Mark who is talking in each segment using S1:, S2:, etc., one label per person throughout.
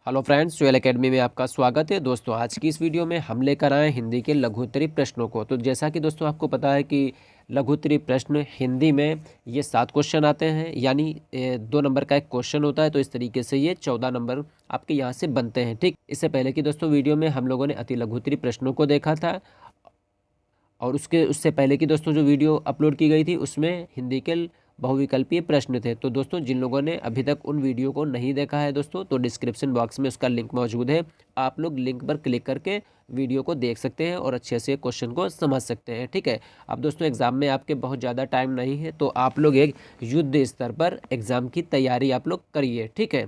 S1: Hello friends, soil academy में आपका स्वागत है। दोस्तों आज की इस वीडियो में हम लेकर आए हिंदी के लघुत्तरी प्रश्नों को। तो जैसा कि दोस्तों आपको पता है कि लघुत्तरी प्रश्न हिंदी में ये 7 क्वेश्चन आते हैं, यानी 2 नंबर का एक क्वेश्चन होता है। तो इस तरीके से ये 14 नंबर आपके यहाँ से बनते हैं। ठीक, इससे पहले कि दोस्तों वीडियो में हम लोगों ने अति लघुत्तरी प्रश्नों को देखा था, और उससे पहले की दोस्तों जो वीडियो अपलोड की गई थी उसमें हिंदी के बहुविकल्पीय प्रश्न थे। तो दोस्तों जिन लोगों ने अभी तक उन वीडियो को नहीं देखा है दोस्तों, तो डिस्क्रिप्शन बॉक्स में उसका लिंक मौजूद है। आप लोग लिंक पर क्लिक करके वीडियो को देख सकते हैं और अच्छे से क्वेश्चन को समझ सकते हैं। ठीक है, अब दोस्तों एग्ज़ाम में आपके बहुत ज़्यादा टाइम नहीं है, तो आप लोग एक युद्ध स्तर पर एग्ज़ाम की तैयारी आप लोग करिए। ठीक है,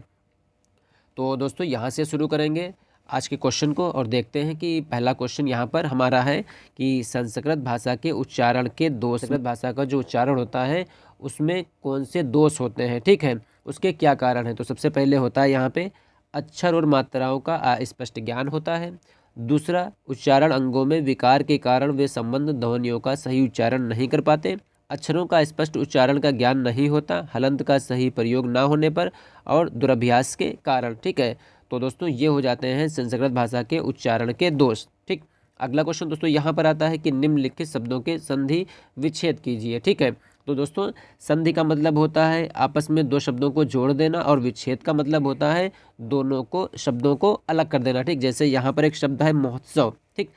S1: तो दोस्तों यहाँ से शुरू करेंगे आज के क्वेश्चन को और देखते हैं कि पहला क्वेश्चन यहाँ पर हमारा है कि संस्कृत भाषा के उच्चारण के दोष, संस्कृत भाषा का जो उच्चारण होता है उसमें कौन से दोष होते हैं। ठीक है, उसके क्या कारण हैं। तो सबसे पहले होता है यहाँ पे अक्षर और मात्राओं का अस्पष्ट ज्ञान होता है। दूसरा, उच्चारण अंगों में विकार के कारण वे संबंध ध्वनियों का सही उच्चारण नहीं कर पाते। अक्षरों का स्पष्ट उच्चारण का ज्ञान नहीं होता, हलंत का सही प्रयोग ना होने पर, और दुरभ्यास के कारण। ठीक है, तो दोस्तों ये हो जाते हैं संस्कृत भाषा के उच्चारण के दोष। ठीक, अगला क्वेश्चन दोस्तों यहाँ पर आता है कि निम्नलिखित शब्दों के संधि विच्छेद कीजिए। ठीक है, तो दोस्तों संधि का मतलब होता है आपस में दो शब्दों को जोड़ देना, और विच्छेद का मतलब होता है दोनों को शब्दों को अलग कर देना। ठीक, जैसे यहाँ पर एक शब्द है महोत्सव, ठीक,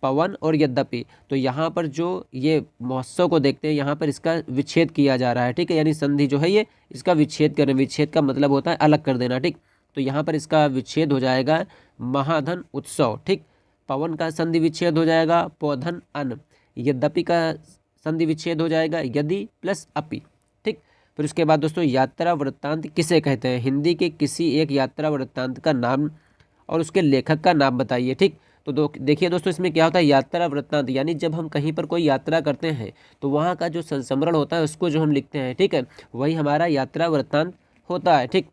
S1: पवन और यद्यपि, तो यहाँ पर जो ये महोत्सव को देखते हैं यहाँ पर इसका विच्छेद किया जा रहा है। ठीक है, यानी संधि जो है ये इसका विच्छेद करें। विच्छेद का मतलब होता है अलग कर देना। ठीक, तो यहाँ पर इसका विच्छेद हो जाएगा महाधन उत्सव। ठीक, पवन का संधि विच्छेद हो जाएगा पौधन अन। यद्यपि का संधि विच्छेद हो जाएगा यदि प्लस अपि। ठीक, फिर उसके बाद दोस्तों यात्रा वृत्तांत किसे कहते हैं। हिंदी के किसी एक यात्रा वृत्तांत का नाम और उसके लेखक का नाम बताइए। ठीक, तो देखिए दोस्तों इसमें क्या होता है, यात्रा वृत्तांत यानी जब हम कहीं पर कोई यात्रा करते हैं तो वहाँ का जो संस्मरण होता है उसको जो हम लिखते हैं, ठीक है, वही हमारा यात्रा वृत्तांत होता है। ठीक,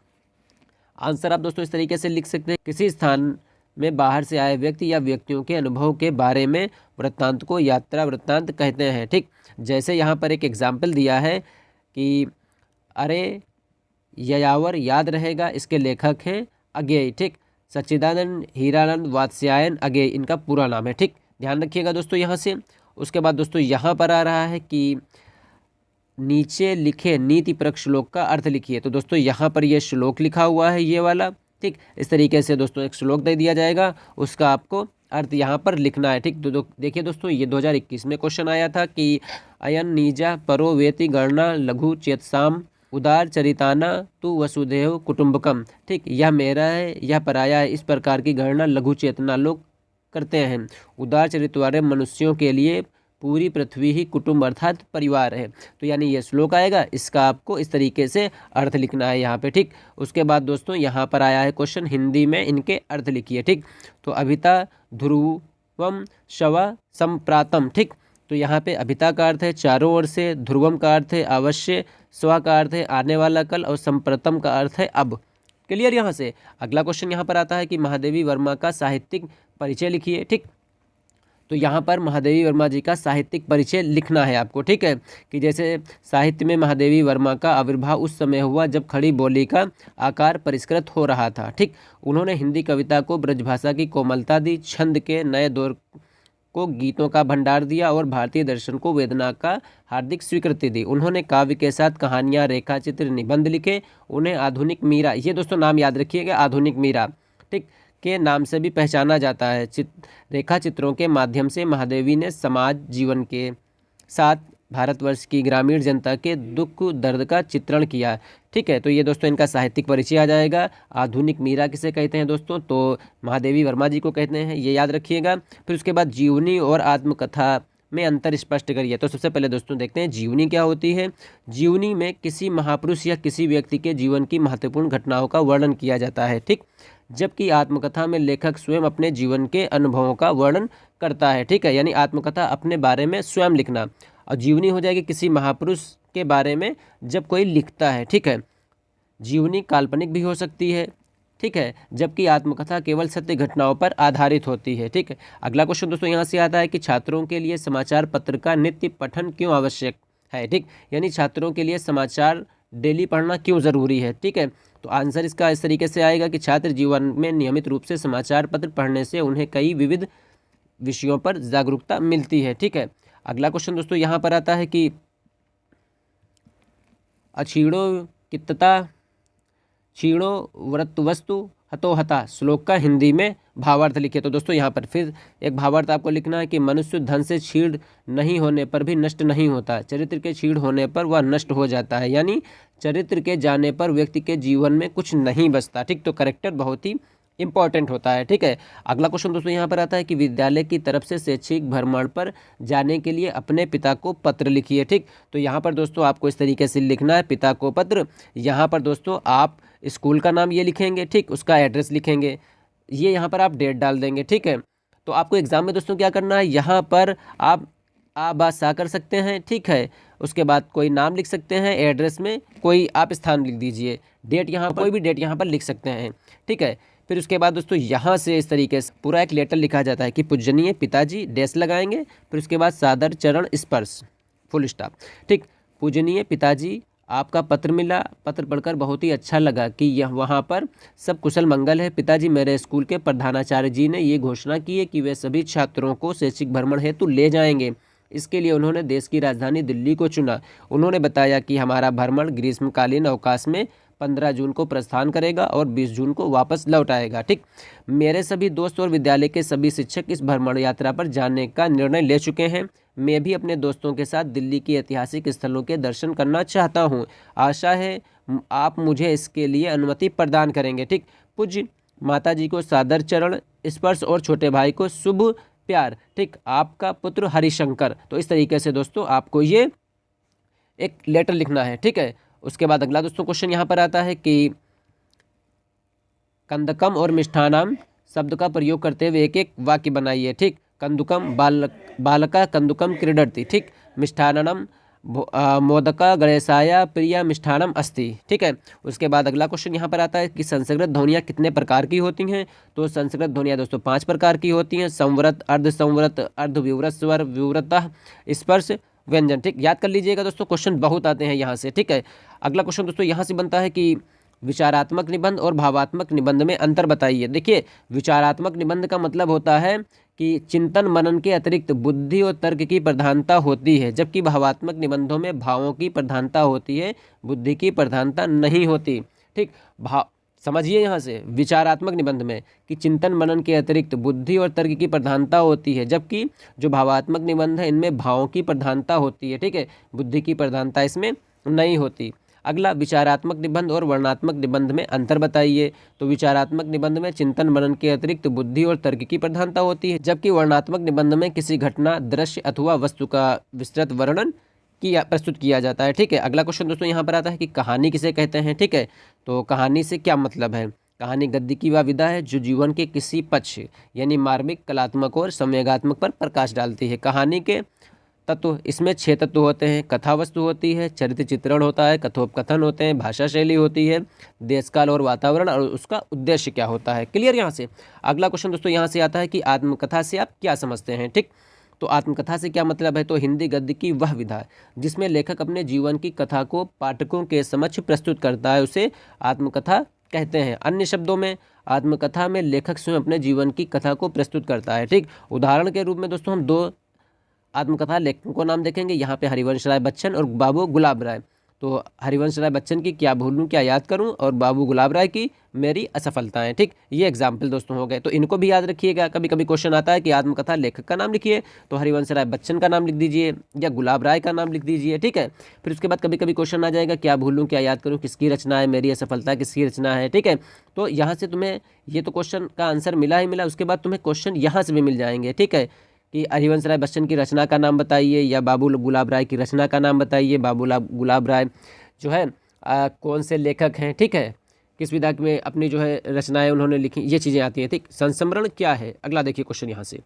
S1: आंसर आप दोस्तों इस तरीके से लिख सकते हैं, किसी स्थान में बाहर से आए व्यक्ति या व्यक्तियों के अनुभव के बारे में वृत्तांत को यात्रा वृत्तांत कहते हैं। ठीक, जैसे यहाँ पर एक एग्जाम्पल दिया है कि अरे ययावर याद रहेगा, इसके लेखक हैं अज्ञेय। ठीक, सच्चिदानंद हीरानंद वात्स्यायन अज्ञेय इनका पूरा नाम है। ठीक, ध्यान रखिएगा दोस्तों यहाँ से। उसके बाद दोस्तों यहाँ पर आ रहा है कि नीचे लिखे नीति परक श्लोक का अर्थ लिखिए। तो दोस्तों यहाँ पर ये श्लोक लिखा हुआ है ये वाला। ठीक, इस तरीके से दोस्तों एक श्लोक दे दिया जाएगा, उसका आपको अर्थ यहाँ पर लिखना है। ठीक, तो देखिए दोस्तों ये 2021 में क्वेश्चन आया था कि अयन नीजा परो वेति गणना लघु चेतसाम उदार चरिताना तु वसुदेव कुटुंबकम। ठीक, यह मेरा है, यह पराया है, इस प्रकार की गणना लघु चेतना लोग करते हैं। उदार चरित्र वाले मनुष्यों के लिए पूरी पृथ्वी ही कुटुंब अर्थात परिवार है। तो यानी ये श्लोक आएगा, इसका आपको इस तरीके से अर्थ लिखना है यहाँ पे। ठीक, उसके बाद दोस्तों यहाँ पर आया है क्वेश्चन, हिंदी में इनके अर्थ लिखिए। ठीक, तो अभिता ध्रुवम शव संप्रातम। ठीक, तो यहाँ पे अभिता का अर्थ है चारों ओर से, ध्रुवम का अर्थ है अवश्य, स्व का अर्थ है आने वाला कल, और संप्रतम का अर्थ है अब। क्लियर यहाँ से। अगला क्वेश्चन यहाँ पर आता है कि महादेवी वर्मा का साहित्यिक परिचय लिखिए। ठीक, तो यहाँ पर महादेवी वर्मा जी का साहित्यिक परिचय लिखना है आपको। ठीक है, कि जैसे साहित्य में महादेवी वर्मा का आविर्भाव उस समय हुआ जब खड़ी बोली का आकार परिष्कृत हो रहा था। ठीक, उन्होंने हिंदी कविता को ब्रजभाषा की कोमलता दी, छंद के नए दौर को गीतों का भंडार दिया, और भारतीय दर्शन को वेदना का हार्दिक स्वीकृति दी। उन्होंने काव्य के साथ कहानियाँ, रेखा चित्र, निबंध लिखे। उन्हें आधुनिक मीरा, ये दोस्तों नाम याद रखिएगा, आधुनिक मीरा, ठीक, के नाम से भी पहचाना जाता है। रेखा चित्रों के माध्यम से महादेवी ने समाज जीवन के साथ भारतवर्ष की ग्रामीण जनता के दुख दर्द का चित्रण किया। ठीक है, तो ये दोस्तों इनका साहित्यिक परिचय आ जाएगा। आधुनिक मीरा किसे कहते हैं दोस्तों, तो महादेवी वर्मा जी को कहते हैं, ये याद रखिएगा। फिर उसके बाद जीवनी और आत्मकथा में अंतर स्पष्ट करिए। तो सबसे पहले दोस्तों देखते हैं जीवनी क्या होती है। जीवनी में किसी महापुरुष या किसी व्यक्ति के जीवन की महत्वपूर्ण घटनाओं का वर्णन किया जाता है। ठीक, जबकि आत्मकथा में लेखक स्वयं अपने जीवन के अनुभवों का वर्णन करता है। ठीक है, यानी आत्मकथा अपने बारे में स्वयं लिखना, और जीवनी हो जाएगी किसी महापुरुष के बारे में जब कोई लिखता है। ठीक है, जीवनी काल्पनिक भी हो सकती है। ठीक है, जबकि आत्मकथा केवल सत्य घटनाओं पर आधारित होती है। ठीक है, अगला क्वेश्चन दोस्तों यहाँ से आता है कि छात्रों के लिए समाचार पत्र का नित्य पठन क्यों आवश्यक है। ठीक, यानी छात्रों के लिए समाचार डेली पढ़ना क्यों ज़रूरी है। ठीक है, तो आंसर इसका इस तरीके से आएगा कि छात्र जीवन में नियमित रूप से समाचार पत्र पढ़ने से उन्हें कई विविध विषयों पर जागरूकता मिलती है। ठीक है, अगला क्वेश्चन दोस्तों यहाँ पर आता है कि अक्षीणो कित्तता क्षीणो व्रतवस्तु हतोहता श्लोक का हिंदी में भावार्थ लिखिए। तो दोस्तों यहाँ पर फिर एक भावार्थ आपको लिखना है कि मनुष्य धन से क्षीण नहीं होने पर भी नष्ट नहीं होता, चरित्र के क्षीण होने पर वह नष्ट हो जाता है, यानी चरित्र के जाने पर व्यक्ति के जीवन में कुछ नहीं बचता। ठीक, तो करेक्टर बहुत ही इंपॉर्टेंट होता है। ठीक है, अगला क्वेश्चन दोस्तों यहाँ पर आता है कि विद्यालय की तरफ से शैक्षिक भ्रमण पर जाने के लिए अपने पिता को पत्र लिखिए। ठीक, तो यहाँ पर दोस्तों आपको इस तरीके से लिखना है, पिता को पत्र। यहाँ पर दोस्तों आप स्कूल का नाम ये लिखेंगे, ठीक, उसका एड्रेस लिखेंगे, ये यहाँ पर आप डेट डाल देंगे। ठीक है, तो आपको एग्जाम में दोस्तों क्या करना है, यहाँ पर आप आ बा सा कर सकते हैं। ठीक है, उसके बाद कोई नाम लिख सकते हैं, एड्रेस में कोई आप स्थान लिख दीजिए, डेट यहाँ पर कोई भी डेट यहाँ पर लिख सकते हैं। ठीक है, फिर उसके बाद दोस्तों यहाँ से इस तरीके से पूरा एक लेटर लिखा जाता है कि पूजनीय पिताजी, डैश लगाएंगे, फिर उसके बाद सादर चरण स्पर्श, फुल स्टॉप। ठीक, पूजनीय पिताजी, आपका पत्र मिला, पत्र पढ़कर बहुत ही अच्छा लगा कि यह वहाँ पर सब कुशल मंगल है। पिताजी, मेरे स्कूल के प्रधानाचार्य जी ने ये घोषणा की है कि वे सभी छात्रों को शैक्षिक भ्रमण हेतु ले जाएंगे। इसके लिए उन्होंने देश की राजधानी दिल्ली को चुना। उन्होंने बताया कि हमारा भ्रमण ग्रीष्मकालीन अवकाश में 15 जून को प्रस्थान करेगा और 20 जून को वापस लौट आएगा। ठीक, मेरे सभी दोस्त और विद्यालय के सभी शिक्षक इस भ्रमण यात्रा पर जाने का निर्णय ले चुके हैं। मैं भी अपने दोस्तों के साथ दिल्ली के ऐतिहासिक स्थलों के दर्शन करना चाहता हूँ। आशा है आप मुझे इसके लिए अनुमति प्रदान करेंगे। ठीक, पूज्य माताजी को सादर चरण स्पर्श और छोटे भाई को शुभ प्यार। ठीक, आपका पुत्र हरिशंकर। तो इस तरीके से दोस्तों आपको ये एक लेटर लिखना है। ठीक है, उसके बाद अगला दोस्तों क्वेश्चन यहाँ पर आता है कि कंदकम और मिष्ठानाम शब्द का प्रयोग करते हुए एक एक वाक्य बनाइए। ठीक, कंदुकम बालका कंदुकम क्रीडति। ठीक, मिष्ठानम मोदका गणेशाय प्रिया मिष्ठानम अस्ति। ठीक है, उसके बाद अगला क्वेश्चन यहाँ पर आता है कि संस्कृत ध्वनियाँ कितने प्रकार की होती हैं। तो संस्कृत ध्वनियाँ दोस्तों 5 प्रकार की होती हैं, संवृत, अर्ध संवृत, अर्ध विवृत स्वर, विवृतः, स्पर्श, व्यंजन। ठीक, याद कर लीजिएगा दोस्तों, क्वेश्चन बहुत आते हैं यहाँ से। ठीक है, अगला क्वेश्चन दोस्तों यहाँ से बनता है कि विचारात्मक निबंध और भावात्मक निबंध में अंतर बताइए। देखिए, विचारात्मक निबंध का मतलब होता है कि चिंतन मनन के अतिरिक्त बुद्धि और तर्क की प्रधानता होती है, जबकि भावात्मक निबंधों में भावों की प्रधानता होती है, बुद्धि की प्रधानता नहीं होती। ठीक, समझिए यहाँ से, विचारात्मक निबंध में कि चिंतन मनन के अतिरिक्त बुद्धि और तर्क की प्रधानता होती है, जबकि जो भावात्मक निबंध है इनमें भावों की प्रधानता होती है। ठीक है, बुद्धि की प्रधानता इसमें नहीं होती। अगला, विचारात्मक निबंध और वर्णनात्मक निबंध में अंतर बताइए। तो विचारात्मक निबंध में चिंतन मनन के अतिरिक्त बुद्धि और तर्क की प्रधानता होती है, जबकि वर्णनात्मक निबंध में किसी घटना, दृश्य अथवा वस्तु का विस्तृत वर्णन प्रस्तुत किया जाता है। ठीक है, अगला क्वेश्चन दोस्तों यहाँ पर आता है कि कहानी किसे कहते हैं। ठीक है, तो कहानी से क्या मतलब है। कहानी गद्य की वह विधा है जो जीवन के किसी पक्ष यानी मार्मिक, कलात्मक और संवेगात्मक पर प्रकाश डालती है। कहानी के तत्व, इसमें 6 तत्व होते हैं। कथा वस्तु होती है, चरित्र चित्रण होता है, कथोपकथन होते हैं, भाषा शैली होती है, देश काल और वातावरण और उसका उद्देश्य क्या होता है। क्लियर यहाँ से। अगला क्वेश्चन दोस्तों यहाँ से आता है कि आत्मकथा से आप क्या समझते हैं। ठीक, तो आत्मकथा से क्या मतलब है। तो हिंदी गद्य की वह विधा जिसमें लेखक अपने जीवन की कथा को पाठकों के समक्ष प्रस्तुत करता है, उसे आत्मकथा कहते हैं। अन्य शब्दों में, आत्मकथा में लेखक स्वयं अपने जीवन की कथा को प्रस्तुत करता है। ठीक, उदाहरण के रूप में दोस्तों हम 2 आत्मकथा लेखकों को नाम देखेंगे, यहाँ पे हरिवंश राय बच्चन और बाबू गुलाब राय। तो हरिवंश राय बच्चन की क्या भूलूं क्या याद करूं, और बाबू गुलाब राय की मेरी असफलताएं। ठीक, ये एग्जाम्पल दोस्तों हो गए, तो इनको भी याद रखिएगा। कभी कभी क्वेश्चन आता है कि आत्मकथा लेखक का नाम लिखिए, तो हरिवंश राय बच्चन का नाम लिख दीजिए या गुलाब राय का नाम लिख दीजिए। ठीक है, फिर उसके बाद कभी कभी क्वेश्चन आ जाएगा क्या भूलूं क्या याद करूं, किसकी रचना है, मेरी असफलता किसकी रचना है। ठीक है, तो यहाँ से तुम्हें ये तो क्वेश्चन का आंसर मिला ही मिला, उसके बाद तुम्हें क्वेश्चन यहाँ से भी मिल जाएंगे। ठीक है, कि हरिवंश राय बच्चन की रचना का नाम बताइए या बाबू गुलाब राय की रचना का नाम बताइए। बाबू गुलाब राय जो है कौन से लेखक हैं। ठीक है, किस विधा में अपनी जो है रचनाएं उन्होंने लिखी, ये चीज़ें आती हैं। ठीक, संस्मरण क्या है। अगला देखिए क्वेश्चन यहाँ से,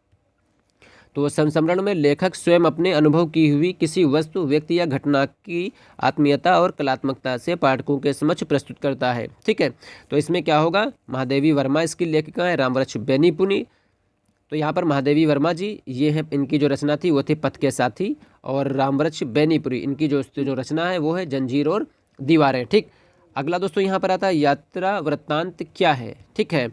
S1: तो संस्मरण में लेखक स्वयं अपने अनुभव की हुई किसी वस्तु, व्यक्ति या घटना की आत्मीयता और कलात्मकता से पाठकों के समक्ष प्रस्तुत करता है। ठीक है, तो इसमें क्या होगा, महादेवी वर्मा इसकी लेखिका है, रामवृक्ष बेनीपुनी। तो यहाँ पर महादेवी वर्मा जी ये है, इनकी जो रचना थी वो थी पथ के साथी, और रामवृक्ष बेनीपुरी इनकी जो रचना है वो है जंजीर और दीवारें। ठीक, अगला दोस्तों यहाँ पर आता है यात्रा वृत्तांत क्या है। ठीक है,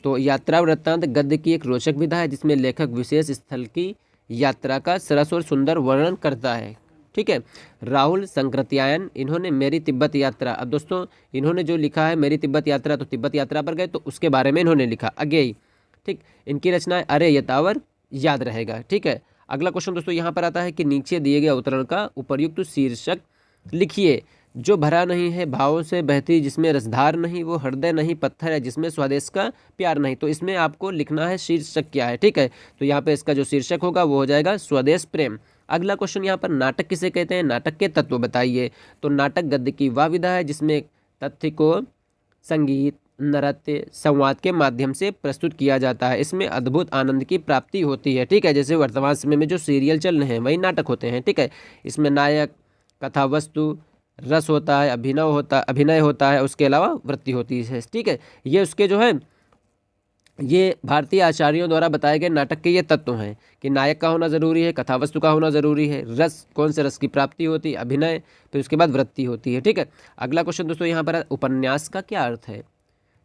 S1: तो यात्रा वृत्तांत गद्य की एक रोचक विधा है जिसमें लेखक विशेष स्थल की यात्रा का सरस और सुंदर वर्णन करता है। ठीक है, राहुल संकृत्यायन, इन्होंने मेरी तिब्बत यात्रा, अब दोस्तों इन्होंने जो लिखा है मेरी तिब्बत यात्रा, तो तिब्बत यात्रा पर गए तो उसके बारे में इन्होंने लिखा अज्ञेय। ठीक, इनकी रचना है अरे यतावर याद रहेगा। ठीक है, अगला क्वेश्चन दोस्तों यहाँ पर आता है कि नीचे दिए गए अवतरण का उपर्युक्त शीर्षक लिखिए। जो भरा नहीं है भावों से बहती, जिसमें रसधार नहीं, वो हृदय नहीं पत्थर है, जिसमें स्वदेश का प्यार नहीं। तो इसमें आपको लिखना है शीर्षक क्या है। ठीक है, तो यहाँ पे इसका जो शीर्षक होगा वो हो जाएगा स्वदेश प्रेम। अगला क्वेश्चन यहाँ पर नाटक किसे कहते हैं, नाटक के तत्व बताइए। तो नाटक गद्य की वह विधा है जिसमें तथ्य को संगीत, नृत्य, संवाद के माध्यम से प्रस्तुत किया जाता है। इसमें अद्भुत आनंद की प्राप्ति होती है। ठीक है, जैसे वर्तमान समय में जो सीरियल चल रहे हैं वही नाटक होते हैं। ठीक है, इसमें नायक, कथा वस्तु, रस होता है, अभिनय होता है, उसके अलावा वृत्ति होती है। ठीक है, ये उसके जो है ये भारतीय आचार्यों द्वारा बताए गए नाटक के ये तत्व हैं कि नायक का होना ज़रूरी है, कथावस्तु का होना ज़रूरी है, रस, कौन से रस की प्राप्ति होती है, अभिनय, तो उसके बाद वृत्ति होती है। ठीक है, अगला क्वेश्चन दोस्तों यहाँ पर उपन्यास का क्या अर्थ है।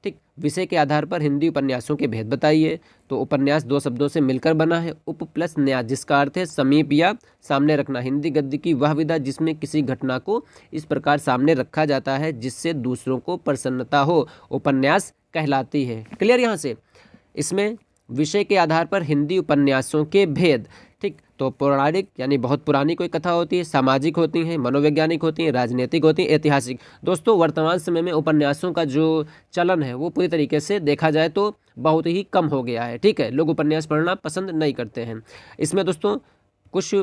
S1: ठीक, विषय के आधार पर हिंदी उपन्यासों के भेद बताइए। तो उपन्यास दो शब्दों से मिलकर बना है, उप प्लस न्यास, जिसका अर्थ है समीप या सामने रखना। हिंदी गद्य की वह विधा जिसमें किसी घटना को इस प्रकार सामने रखा जाता है जिससे दूसरों को प्रसन्नता हो, उपन्यास कहलाती है। क्लियर यहाँ से। इसमें विषय के आधार पर हिंदी उपन्यासों के भेद। ठीक, तो पौराणिक यानी बहुत पुरानी कोई कथा होती है, सामाजिक होती हैं, मनोवैज्ञानिक होती हैं, राजनीतिक होती हैं, ऐतिहासिक। दोस्तों वर्तमान समय में उपन्यासों का जो चलन है वो पूरी तरीके से देखा जाए तो बहुत ही कम हो गया है। ठीक है, लोग उपन्यास पढ़ना पसंद नहीं करते हैं। इसमें दोस्तों कुछ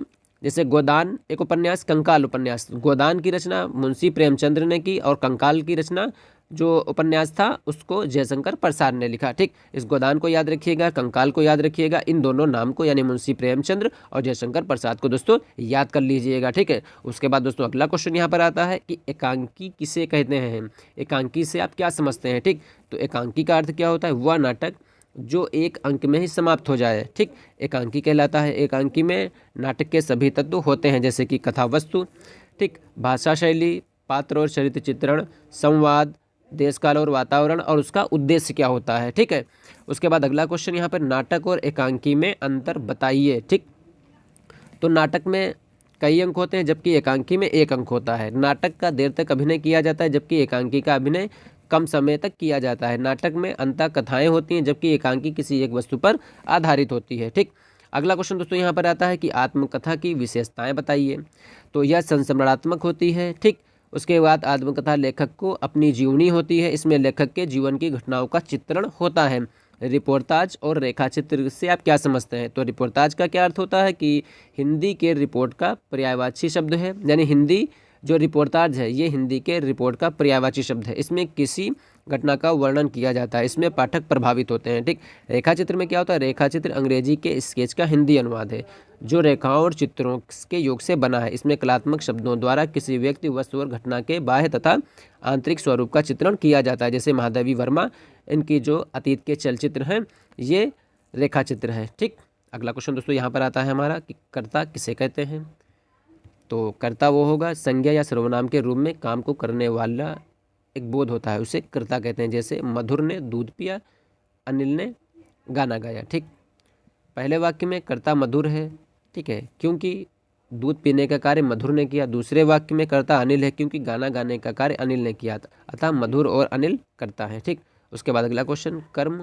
S1: जैसे गोदान एक उपन्यास, कंकाल उपन्यास, गोदान की रचना मुंशी प्रेमचंद्र ने की और कंकाल की रचना जो उपन्यास था उसको जयशंकर प्रसाद ने लिखा। ठीक, इस गोदान को याद रखिएगा, कंकाल को याद रखिएगा, इन दोनों नाम को यानी मुंशी प्रेमचंद्र और जयशंकर प्रसाद को दोस्तों याद कर लीजिएगा। ठीक है, उसके बाद दोस्तों अगला क्वेश्चन यहाँ पर आता है कि एकांकी किसे कहते हैं। एकांकी से आप क्या समझते हैं। ठीक, तो एकांकी का अर्थ क्या होता है, वह नाटक जो एक अंक में ही समाप्त हो जाए। ठीक, एकांकी कहलाता है। एकांकी में नाटक के सभी तत्व होते हैं जैसे कि कथा वस्तु, ठीक, भाषा शैली, पात्र और चरित्र चित्रण, संवाद, देश काल और वातावरण और उसका उद्देश्य क्या होता है। ठीक है, उसके बाद अगला क्वेश्चन यहाँ पर नाटक और एकांकी में अंतर बताइए। ठीक, तो नाटक में कई अंक होते हैं जबकि एकांकी में एक अंक होता है। नाटक का देर तक अभिनय किया जाता है जबकि एकांकी का अभिनय कम समय तक किया जाता है। नाटक में अंतः कथाएं होती हैं जबकि एकांकी किसी एक वस्तु पर आधारित होती है। ठीक, अगला क्वेश्चन दोस्तों यहाँ पर आता है कि आत्मकथा की विशेषताएं बताइए। तो यह संस्मरणात्मक होती है। ठीक, उसके बाद आत्मकथा लेखक को अपनी जीवनी होती है, इसमें लेखक के जीवन की घटनाओं का चित्रण होता है। रिपोर्टाज और रेखाचित्र से आप क्या समझते हैं। तो रिपोर्टाज का क्या अर्थ होता है कि हिंदी के रिपोर्ट का पर्यायवाची शब्द है, यानी हिंदी जो रिपोर्टाज है ये हिंदी के रिपोर्ट का पर्यायवाची शब्द है। इसमें किसी घटना का वर्णन किया जाता है, इसमें पाठक प्रभावित होते हैं। ठीक, रेखाचित्र में क्या होता है, रेखाचित्र अंग्रेजी के स्केच का हिंदी अनुवाद है जो रेखाओं और चित्रों के योग से बना है। इसमें कलात्मक शब्दों द्वारा किसी व्यक्ति, वस्तु और घटना के बाह्य तथा आंतरिक स्वरूप का चित्रण किया जाता है। जैसे महादेवी वर्मा, इनकी जो अतीत के चलचित्र हैं ये रेखाचित्र हैं। ठीक, अगला क्वेश्चन दोस्तों यहाँ पर आता है हमारा कि कर्ता किसे कहते हैं। तो कर्ता वो होगा संज्ञा या सर्वनाम के रूप में काम को करने वाला एक बोध होता है, उसे कर्ता कहते हैं। जैसे मधुर ने दूध पिया, अनिल ने गाना गाया। ठीक, पहले वाक्य में कर्ता मधुर है, ठीक है, क्योंकि दूध पीने का कार्य मधुर ने किया। दूसरे वाक्य में कर्ता अनिल है क्योंकि गाना गाने का कार्य अनिल ने किया, अतः मधुर और अनिल कर्ता है। ठीक, उसके बाद अगला क्वेश्चन कर्म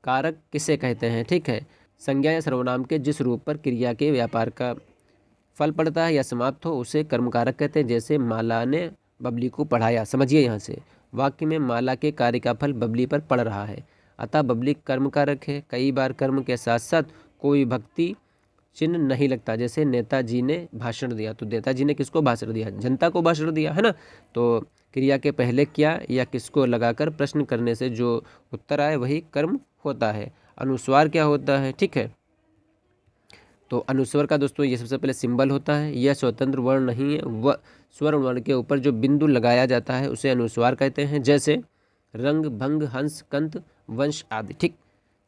S1: कारक किसे कहते हैं। ठीक है, संज्ञा या सर्वनाम के जिस रूप पर क्रिया के व्यापार का फल पड़ता है या समाप्त हो उसे कर्मकारक कहते हैं। जैसे माला ने बबली को पढ़ाया। समझिए यहाँ से वाक्य में माला के कार्य का फल बबली पर पड़ रहा है, अतः बबली कर्मकारक है। कई बार कर्म के साथ साथ कोई भक्ति चिन्ह नहीं लगता। जैसे नेताजी ने भाषण दिया, तो नेताजी ने किसको भाषण दिया, जनता को भाषण दिया है ना। तो क्रिया के पहले क्या या किसको लगाकर प्रश्न करने से जो उत्तर आए वही कर्म होता है। अनुस्वार क्या होता है। ठीक है, तो अनुस्वर का दोस्तों ये सबसे पहले सिंबल होता है, यह स्वतंत्र वर्ण नहीं है, वह स्वर वर्ण के ऊपर जो बिंदु लगाया जाता है उसे अनुस्वार कहते हैं। जैसे रंग, भंग, हंस, कंत, वंश आदि। ठीक,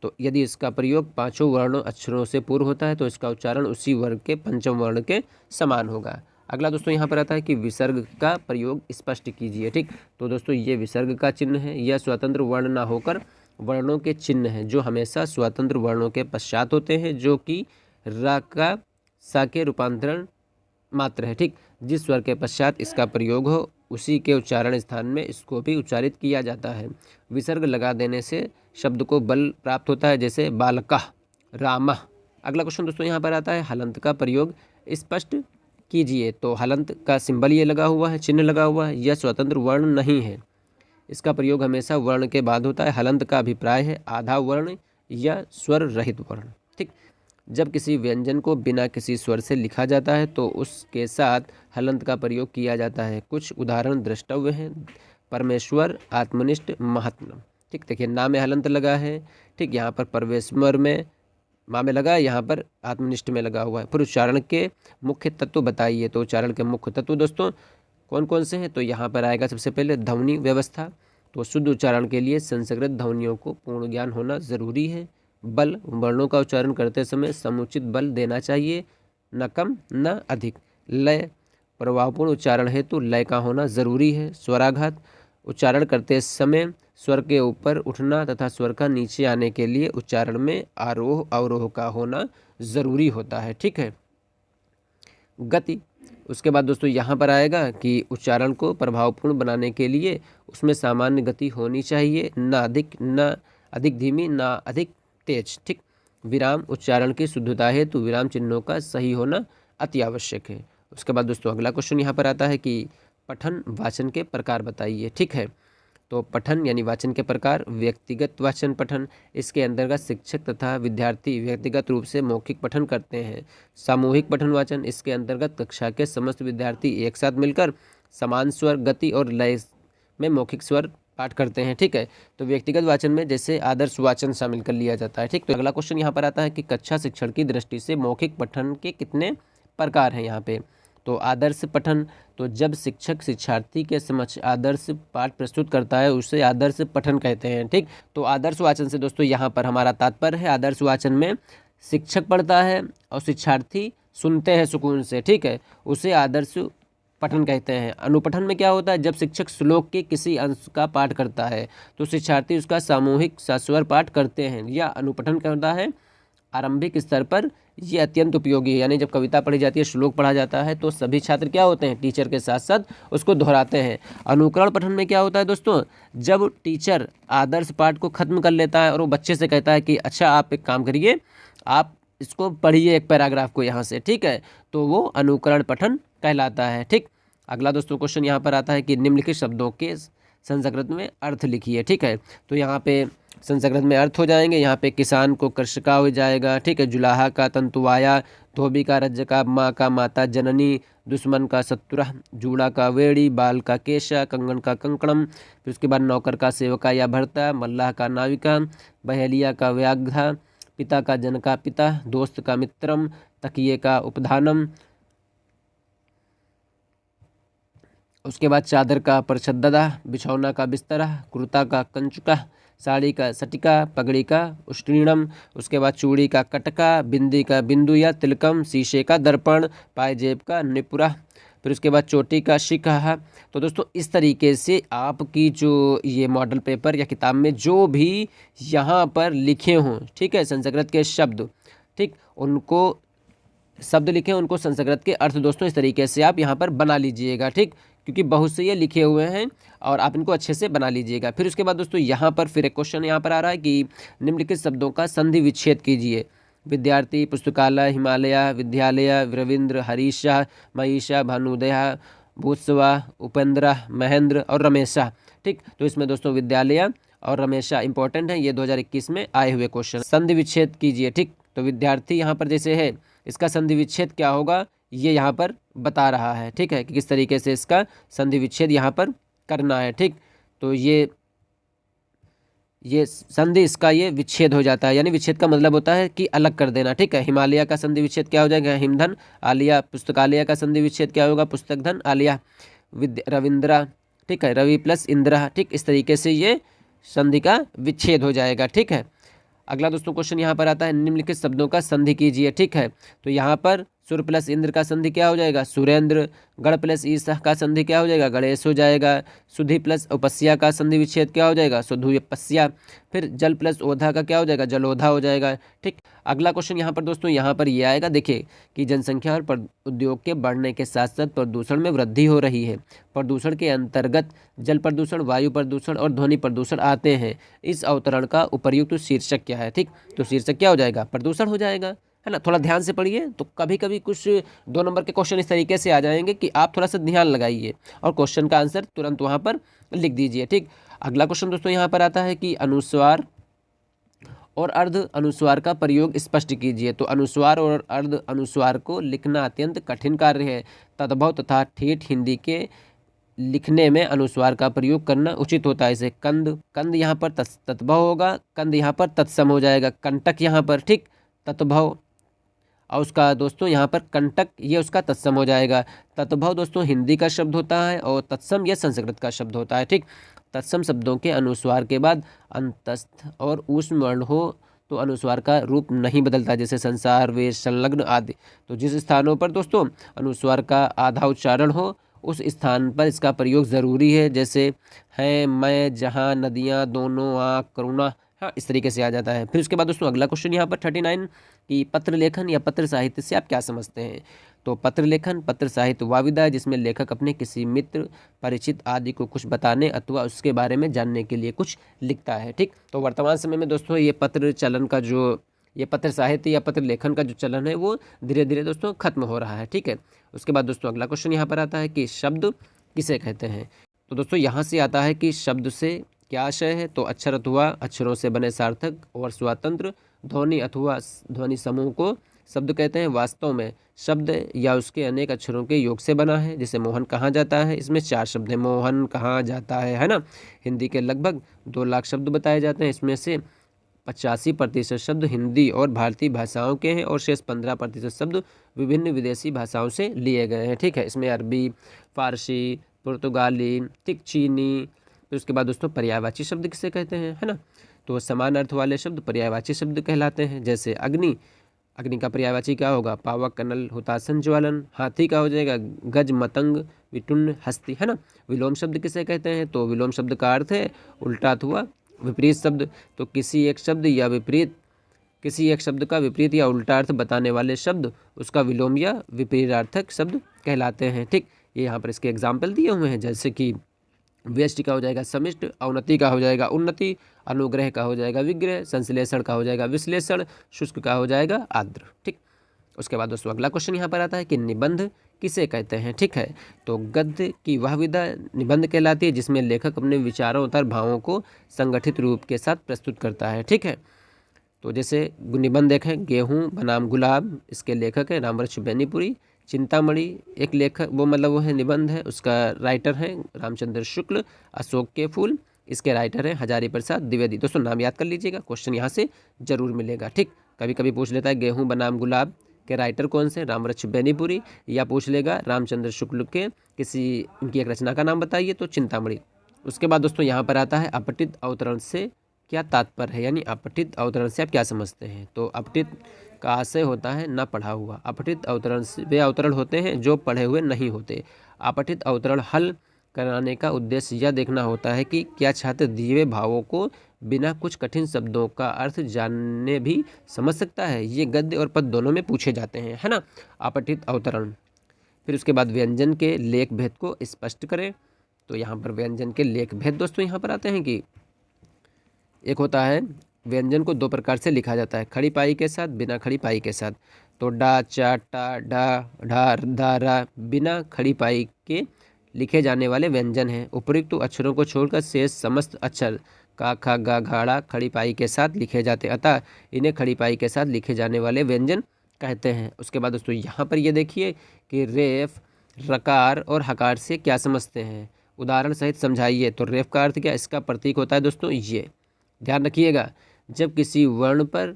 S1: तो यदि इसका प्रयोग पांचों वर्णों अक्षरों से पूर्व होता है तो इसका उच्चारण उसी वर्ग के पंचम वर्ण के समान होगा। अगला दोस्तों यहाँ पर आता है कि विसर्ग का प्रयोग स्पष्ट कीजिए। ठीक, तो दोस्तों ये विसर्ग का चिन्ह है, यह स्वतंत्र वर्ण ना होकर वर्णों के चिन्ह हैं जो हमेशा स्वतंत्र वर्णों के पश्चात होते हैं, जो कि रा का सा के रूपांतरण मात्र है। ठीक, जिस स्वर के पश्चात इसका प्रयोग हो उसी के उच्चारण स्थान में इसको भी उच्चारित किया जाता है। विसर्ग लगा देने से शब्द को बल प्राप्त होता है, जैसे बालका, रामा। अगला क्वेश्चन दोस्तों यहाँ पर आता है हलंत का प्रयोग स्पष्ट कीजिए। तो हलंत का सिंबल ये लगा हुआ है, चिन्ह लगा हुआ है, यह स्वतंत्र वर्ण नहीं है, इसका प्रयोग हमेशा वर्ण के बाद होता है। हलंत का अभिप्राय है आधा वर्ण या स्वर रहित वर्ण। ठीक, जब किसी व्यंजन को बिना किसी स्वर से लिखा जाता है तो उसके साथ हलंत का प्रयोग किया जाता है। कुछ उदाहरण द्रष्टव्य हैं। परमेश्वर, आत्मनिष्ठ, महात्मा। ठीक, देखिए ना में हलंत लगा है। ठीक, यहाँ पर परमेश्वर में माँ में लगा है, यहाँ पर आत्मनिष्ठ में लगा हुआ है। फिर उच्चारण के मुख्य तत्व बताइए। तो उच्चारण के मुख्य तत्व दोस्तों कौन कौन से हैं? तो यहाँ पर आएगा सबसे पहले ध्वनि व्यवस्था। तो शुद्ध उच्चारण के लिए संस्कृत ध्वनियों को पूर्ण ज्ञान होना जरूरी है। बल, वर्णों का उच्चारण करते समय समुचित बल देना चाहिए, न कम न अधिक। लय, प्रभावपूर्ण उच्चारण हेतु लय का होना जरूरी है। स्वराघात, उच्चारण करते समय स्वर के ऊपर उठना तथा स्वर का नीचे आने के लिए उच्चारण में आरोह अवरोह का होना जरूरी होता है। ठीक है। गति, उसके बाद दोस्तों यहाँ पर आएगा कि उच्चारण को प्रभावपूर्ण बनाने के लिए उसमें सामान्य गति होनी चाहिए, न अधिक धीमी, न अधिक तेज। ठीक, विराम, उच्चारण की शुद्धता हेतु विराम चिन्हों का सही होना अति आवश्यक है। उसके बाद दोस्तों अगला क्वेश्चन यहाँ पर आता है कि पठन वाचन के प्रकार बताइए। ठीक है, तो पठन यानी वाचन के प्रकार। व्यक्तिगत वाचन पठन, इसके अंतर्गत शिक्षक तथा विद्यार्थी व्यक्तिगत रूप से मौखिक पठन करते हैं। सामूहिक पठन वाचन, इसके अंतर्गत कक्षा के समस्त विद्यार्थी एक साथ मिलकर समान स्वर, गति और लय में मौखिक स्वर पाठ करते हैं। ठीक है, तो व्यक्तिगत वाचन में जैसे आदर्श वाचन शामिल कर लिया जाता है। ठीक, तो अगला क्वेश्चन यहाँ पर आता है कि कक्षा शिक्षण की दृष्टि से मौखिक पठन के कितने प्रकार हैं यहाँ पे। तो आदर्श पठन, तो जब शिक्षक शिक्षार्थी के समक्ष आदर्श पाठ प्रस्तुत करता है उसे आदर्श पठन कहते हैं। ठीक, तो आदर्श वाचन से दोस्तों यहाँ पर हमारा तात्पर्य है आदर्श वाचन में शिक्षक पढ़ता है और शिक्षार्थी सुनते हैं सुकून से। ठीक है, उसे आदर्श पठन कहते हैं। अनुपठन में क्या होता है? जब शिक्षक श्लोक के किसी अंश का पाठ करता है तो शिक्षार्थी उसका सामूहिक सस्वर पाठ करते हैं। या अनुपठन क्या होता है? आरंभिक स्तर पर ये अत्यंत उपयोगी है, यानी जब कविता पढ़ी जाती है, श्लोक पढ़ा जाता है तो सभी छात्र क्या होते हैं? टीचर के साथ साथ उसको दोहराते हैं। अनुकरण पठन में क्या होता है दोस्तों? जब टीचर आदर्श पाठ को खत्म कर लेता है और वो बच्चे से कहता है कि अच्छा आप एक काम करिए, आप इसको पढ़िए एक पैराग्राफ को यहाँ से। ठीक है, तो वो अनुकरण पठन कहलाता है। ठीक, अगला दोस्तों क्वेश्चन यहाँ पर आता है कि निम्नलिखित शब्दों के संस्कृत में अर्थ लिखिए। ठीक है, तो यहाँ पे संस्कृत में अर्थ हो जाएंगे। यहाँ पे किसान को कृषका हो जाएगा। ठीक है, जुलाहा का तंतुवाया, धोबी का रज्ज का, माँ का माता जननी, दुश्मन का शत्रुह, जूड़ा का वेड़ी, बाल का केशा, कंगन का कंकणम। फिर उसके बाद नौकर का सेवका या भरता, मल्लाह का नाविका, बहेलिया का व्याघ्रा, पिता का जन का पिता, दोस्त का मित्रम, तकिए का उपधानम। उसके बाद चादर का परछद्दा, बिछौना का बिस्तरा, कुर्ता का कंचुका, साड़ी का सटिका, पगड़ी का उष्टीणम। उसके बाद चूड़ी का कटका, बिंदी का बिंदु या तिलकम, शीशे का दर्पण, पायजेब का निपुरा। फिर उसके बाद चोटी का शिखा। तो दोस्तों इस तरीके से आपकी जो ये मॉडल पेपर या किताब में जो भी यहाँ पर लिखे हों, ठीक है, संस्कृत के शब्द, ठीक, उनको शब्द लिखे, उनको संस्कृत के अर्थ दोस्तों इस तरीके से आप यहाँ पर बना लीजिएगा। ठीक, क्योंकि बहुत से ये लिखे हुए हैं और आप इनको अच्छे से बना लीजिएगा। फिर उसके बाद दोस्तों यहाँ पर फिर एक क्वेश्चन यहाँ पर आ रहा है कि निम्नलिखित शब्दों का संधि विच्छेद कीजिए। विद्यार्थी, पुस्तकालय, हिमालय, विद्यालय, रविंद्र, हरीशा, महीशा, भानुदया, भूस्वा, उपेंद्र, महेंद्र और रमेशा। ठीक, तो इसमें दोस्तों विद्यालय और रमेशा इंपॉर्टेंट है, ये 2021 में आए हुए क्वेश्चन। संधि विच्छेद कीजिए। ठीक, तो विद्यार्थी यहाँ पर जैसे है, इसका संधि विच्छेद क्या होगा ये यहाँ पर बता रहा है। ठीक है, कि किस तरीके से इसका संधि विच्छेद यहाँ पर करना है। ठीक, तो ये संधि इसका ये विच्छेद हो जाता है, यानी विच्छेद का मतलब होता है कि अलग कर देना। ठीक है, हिमालय का संधि विच्छेद क्या हो जाएगा? हिमधन आलिया। पुस्तकालय का संधि विच्छेद क्या होगा? पुस्तक धन आलिया। रविंद्रा, ठीक है, रवि प्लस इंद्रा। ठीक, इस तरीके से ये संधि का विच्छेद हो जाएगा। ठीक है, अगला दोस्तों क्वेश्चन यहाँ पर आता है निम्नलिखित शब्दों का संधि कीजिए। ठीक है, तो यहाँ पर सुर प्लस इंद्र का संधि क्या हो जाएगा, सुरेंद्र। गण प्लस ईसा का संधि क्या हो जाएगा, गणेश हो जाएगा। सुधि प्लस उपस्या का संधि विच्छेद क्या हो जाएगा, सुधुपस्या। फिर जल प्लस ओधा का क्या हो जाएगा, जलोधा हो जाएगा। ठीक, अगला क्वेश्चन यहाँ पर दोस्तों यहाँ पर ये आएगा, देखिए कि जनसंख्या और उद्योग के बढ़ने के साथ साथ प्रदूषण में वृद्धि हो रही है। प्रदूषण के अंतर्गत जल प्रदूषण, वायु प्रदूषण और ध्वनि प्रदूषण आते हैं। इस अवतरण का उपर्युक्त शीर्षक क्या है। ठीक, तो शीर्षक क्या हो जाएगा, प्रदूषण हो जाएगा, है ना। थोड़ा ध्यान से पढ़िए, तो कभी कभी कुछ 2 नंबर के क्वेश्चन इस तरीके से आ जाएंगे कि आप थोड़ा सा ध्यान लगाइए और क्वेश्चन का आंसर तुरंत वहाँ पर लिख दीजिए। ठीक, अगला क्वेश्चन दोस्तों यहाँ पर आता है कि अनुस्वार और अर्ध अनुस्वार का प्रयोग स्पष्ट कीजिए। तो अनुस्वार और अर्ध अनुस्वार को लिखना अत्यंत कठिन कार्य है। तद्भव तथा ठेठ हिंदी के लिखने में अनुस्वार का प्रयोग करना उचित होता है। इसे कंद, कंद यहाँ पर तत्भव होगा, कंद यहाँ पर तत्सम हो जाएगा, कंटक यहाँ पर, ठीक, तत्भव, और उसका दोस्तों यहाँ पर कंटक, ये उसका तत्सम हो जाएगा। तत्भव दोस्तों हिंदी का शब्द होता है और तत्सम यह संस्कृत का शब्द होता है। ठीक, तत्सम शब्दों के अनुस्वार के बाद अंतस्थ और ऊष्म वर्ण हो तो अनुस्वार का रूप नहीं बदलता, जैसे संसार, वेश, संलग्न आदि। तो जिस स्थानों पर दोस्तों अनुस्वार का आधा उच्चारण हो उस स्थान पर इसका प्रयोग ज़रूरी है, जैसे है, मैं, जहाँ, नदियाँ, दोनों, आँख, करुणा, हाँ, इस तरीके से आ जाता है। फिर उसके बाद दोस्तों अगला क्वेश्चन यहाँ पर 39 कि पत्र लेखन या पत्र साहित्य से आप क्या समझते हैं। तो पत्र लेखन, पत्र साहित्य वह विधा है जिसमें लेखक अपने किसी मित्र, परिचित आदि को कुछ बताने अथवा उसके बारे में जानने के लिए कुछ लिखता है। ठीक, तो वर्तमान समय में दोस्तों ये पत्र चलन का जो, ये पत्र साहित्य या पत्र लेखन का जो चलन है वो धीरे धीरे दोस्तों खत्म हो रहा है। ठीक है, उसके बाद दोस्तों अगला क्वेश्चन यहाँ पर आता है कि शब्द किसे कहते हैं। तो दोस्तों यहाँ से आता है कि शब्द से क्या आशय है। तो अक्षर अथवा अक्षरों से बने सार्थक और स्वतंत्र ध्वनि अथवा ध्वनि समूह को शब्द कहते हैं। वास्तव में शब्द या उसके अनेक अक्षरों के योग से बना है। जैसे मोहन कहाँ जाता है, इसमें 4 शब्द हैं, मोहन कहाँ जाता है ना। हिंदी के लगभग 2 लाख शब्द बताए जाते हैं, इसमें से 85% शब्द हिंदी और भारतीय भाषाओं के हैं और शेष 15% शब्द विभिन्न विदेशी भाषाओं से लिए गए हैं। ठीक है, इसमें अरबी, फारसी, पुर्तगाली, ठीक, चीनी। फिर उसके बाद दोस्तों पर्यायवाची शब्द किसे कहते हैं, है ना। तो समान अर्थ वाले शब्द पर्यायवाची शब्द कहलाते हैं। जैसे अग्नि, अग्नि का पर्यायवाची क्या होगा, पावक, कनल, हुतासन, ज्वलन। हाथी का हो जाएगा गज, मतंग, विटुन्न, हस्ती, है ना। विलोम शब्द किसे कहते हैं। तो विलोम शब्द का अर्थ है उल्टा अथवा विपरीत शब्द। तो किसी एक शब्द या विपरीत, किसी एक शब्द का विपरीत या उल्टा अर्थ बताने वाले शब्द उसका विलोम या विपरीतार्थक शब्द कहलाते हैं। ठीक, ये यहाँ पर इसके एग्जाम्पल दिए हुए हैं, जैसे कि व्यष्टि का हो जाएगा समिष्ट, अवनति का हो जाएगा उन्नति, अनुग्रह का हो जाएगा विग्रह, संश्लेषण का हो जाएगा विश्लेषण, शुष्क का हो जाएगा आर्द्र। ठीक, उसके बाद दोस्तों अगला क्वेश्चन यहाँ पर आता है कि निबंध किसे कहते हैं। ठीक है, तो गद्य की वह विधा निबंध कहलाती है जिसमें लेखक अपने विचारों तथा भावों को संगठित रूप के साथ प्रस्तुत करता है। ठीक है, तो जैसे निबंध देखें, गेहूँ बनाम गुलाब, इसके लेखक है रामवृक्ष बेनीपुरी। चिंतामणि एक लेखक, वो मतलब वो है निबंध है, उसका राइटर है रामचंद्र शुक्ल। अशोक के फूल, इसके राइटर हैं हजारी प्रसाद द्विवेदी। दोस्तों नाम याद कर लीजिएगा, क्वेश्चन यहाँ से जरूर मिलेगा। ठीक, कभी कभी पूछ लेता है गेहूँ बनाम गुलाब के राइटर कौन से, रामवृक्ष बेनीपुरी, या पूछ लेगा रामचंद्र शुक्ल के किसी उनकी एक रचना का नाम बताइए, तो चिंतामणि। उसके बाद दोस्तों यहाँ पर आता है अपठित अवतरण से क्या तात्पर्य है, यानी अपठित अवतरण से आप क्या समझते हैं। तो अपठित का आशय होता है न पढ़ा हुआ। अपठित अवतरण से वे अवतरण होते हैं जो पढ़े हुए नहीं होते। अपठित अवतरण हल कराने का उद्देश्य यह देखना होता है कि क्या छात्र दिए हुए भावों को बिना कुछ कठिन शब्दों का अर्थ जाने भी समझ सकता है। ये गद्य और पद्य दोनों में पूछे जाते हैं, है ना, अपठित अवतरण। फिर उसके बाद व्यंजन के लेख भेद को स्पष्ट करें। तो यहाँ पर व्यंजन के लेख भेद दोस्तों यहाँ पर आते हैं कि एक होता है व्यंजन को 2 प्रकार से लिखा जाता है, खड़ी पाई के साथ, बिना खड़ी पाई के साथ। तो डा, चा, टा, ढा, ढा, धा, रा बिना खड़ी पाई के लिखे जाने वाले व्यंजन हैं। उपयुक्त अक्षरों को छोड़कर शेष समस्त अक्षर का, खा, गा, घाड़ा खड़ी पाई के साथ लिखे जाते हैं, अतः इन्हें खड़ी पाई के साथ लिखे जाने वाले व्यंजन कहते हैं। उसके बाद दोस्तों यहाँ पर ये देखिए कि रेफ, रकार और हकार से क्या समझते हैं, उदाहरण सहित समझाइए। तो रेफ का अर्थ क्या, इसका प्रतीक होता है दोस्तों ये, ध्यान रखिएगा, जब किसी वर्ण पर